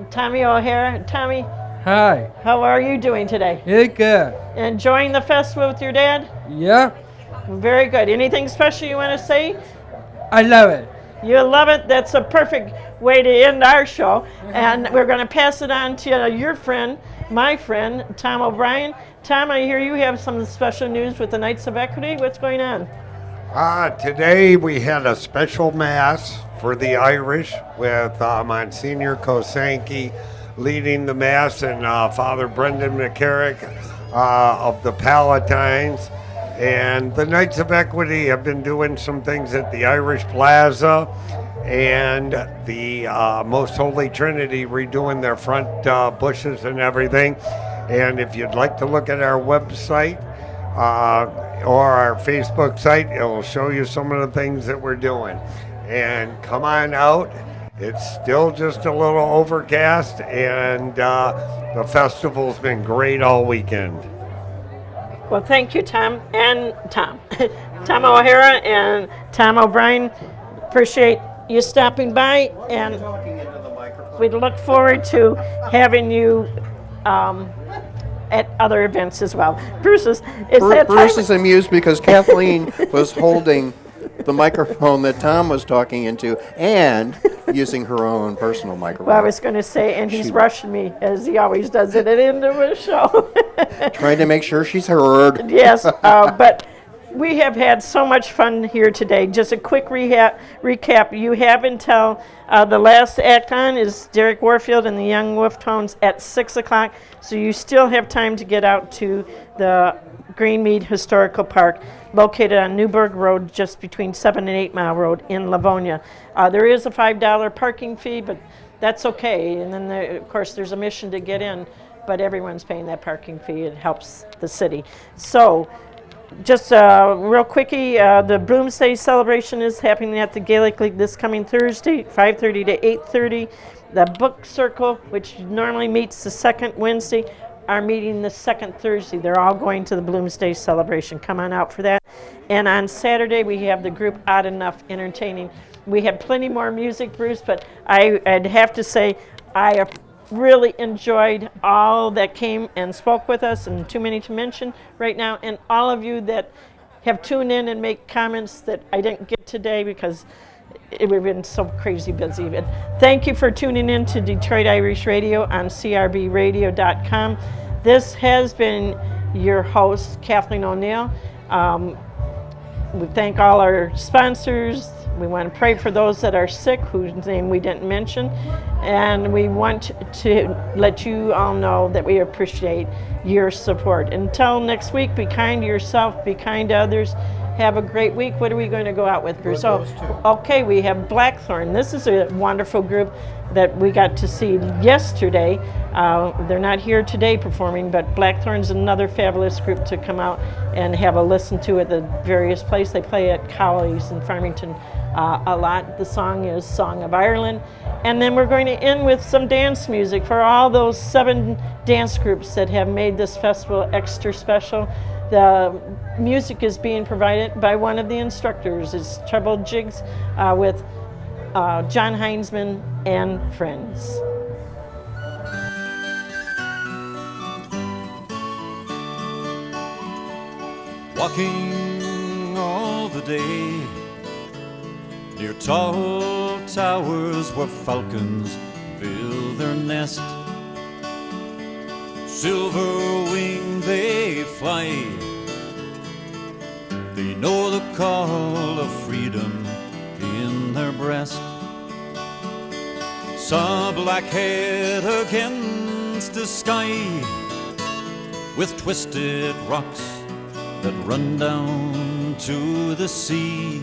Tommy O'Hara. Tommy. Hi. How are you doing today? Good. Enjoying the festival with your dad? Yeah. Very good. Anything special you want to say? I love it. You love it? That's a perfect way to end our show. And we're going to pass it on to your friend, my friend, Tom O'Brien. Tom, I hear you have some special news with the Knights of Equity. What's going on? Today we had a special mass for the Irish with Monsignor 𝐃𝐞𝐭 leading the mass and Father Brendan McCarrick of the Palatines. And the Knights of Equity have been doing some things at the Irish Plaza and the Most Holy Trinity, redoing their front bushes and everything. And if you'd like to look at our website or our Facebook site, it will show you some of the things that we're doing. And come on out. It's still just a little overcast, and the festival's been great all weekend. Well, thank you, Tom Tom O'Hara and Tom O'Brien. Appreciate you stopping by, and we'd look forward to having you at other events as well. Bruce is amused because Kathleen was holding the microphone that Tom was talking into and using her own personal microphone. Well, I was going to say, and he's rushing me, as he always does at the end of a show. Trying to make sure she's heard. Yes, but we have had so much fun here today. Just a quick recap. You have until the last act on is Derek Warfield and the Young Wolf Tones at 6 o'clock, so you still have time to get out to the Greenmead Historical Park, located on Newburgh Road, just between 7 and 8 Mile Road in Livonia. There is a $5 parking fee, but that's okay. And then, of course, there's a mission to get in, but everyone's paying that parking fee. It helps the city. So, just real quickie, the Bloomsday celebration is happening at the Gaelic League this coming Thursday, 5:30 to 8:30. The Book Circle, which normally meets the second Wednesday, are meeting the second Thursday. They're all going to the Bloomsday celebration. Come on out for that. And on Saturday, we have the group Odd Enough entertaining. We have plenty more music, Bruce, but I'd have to say I really enjoyed all that came and spoke with us, and too many to mention right now, and all of you that have tuned in and make comments that I didn't get today because we've been so crazy busy. But thank you for tuning in to Detroit Irish Radio on crbradio.com. This has been your host, Kathleen O'Neill. We thank all our sponsors. We want to pray for those that are sick, whose name we didn't mention. And we want to let you all know that we appreciate your support. Until next week, be kind to yourself, be kind to others. Have a great week. What are we going to go out with, Bruce? Okay, we have Blackthorn. This is a wonderful group that we got to see yesterday. They're not here today performing, but Blackthorn's another fabulous group to come out and have a listen to at the various places. They play at Cowley's in Farmington a lot. The song is Song of Ireland. And then we're going to end with some dance music for all those 7 dance groups that have made this festival extra special. The music is being provided by one of the instructors. It's Treble Jigs with John Heinzman and friends. Walking all the day near tall towers where falcons build their nest. Silver wing they fly, they know the call of freedom in their breast. Saw black head against the sky with twisted rocks that run down to the sea.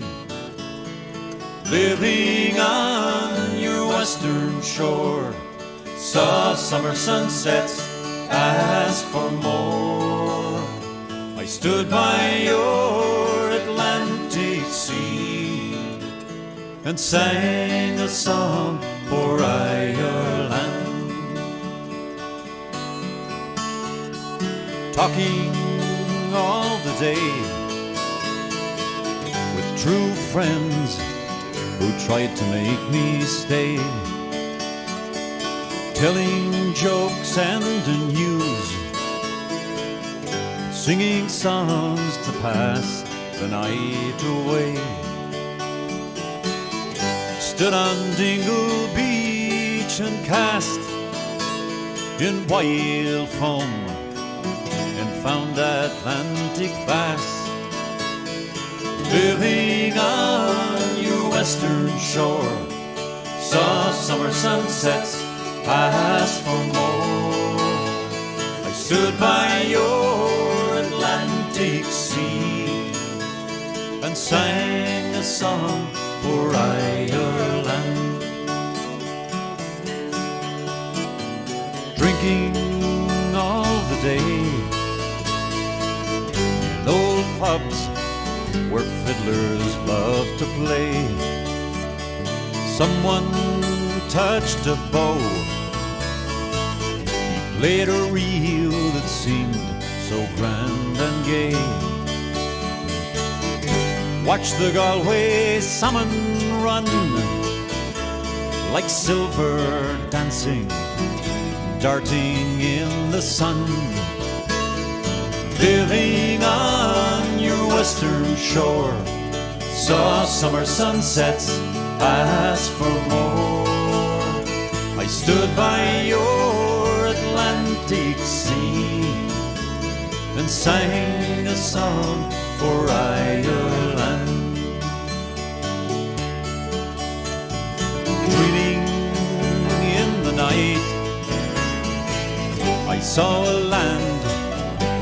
Living on your western shore, saw summer sunsets, asked for more. I stood by your Atlantic sea and sang a song for Ireland. Talking all the day with true friends who tried to make me stay, telling jokes and the news, singing songs to pass the night away. Stood on Dingle Beach and cast in wild foam and found Atlantic bass. Living on your western shore, saw summer sunsets, asked for more. I stood by your Atlantic sea and sang a song for Ireland. Drinking all the day in old pubs where fiddlers love to play. Someone touched a bow, he played a reel that seemed so grand and gay. Watch the Galway salmon run like silver dancing, darting in the sun. Living on your western shore, saw summer sunsets, asked for more. I stood by your Atlantic sea and sang a song for Ireland. Dreaming in the night, I saw a land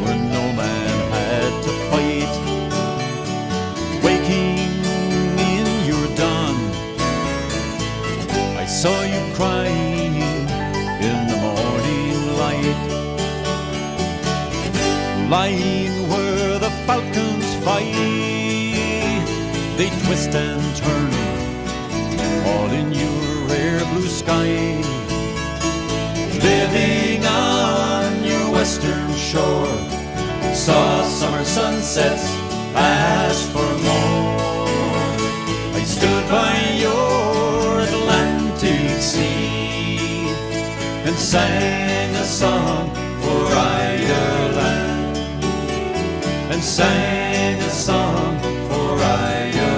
where no man had to fight. Waking in your dawn, I saw you crying in the morning light. Lying where the falcons fight, they twist and turn, all in your rare blue sky. Living on your western shore, saw summer sunsets, asked for more. I stood by your Atlantic sea and sang a song for Ireland, and sang a song for Ireland.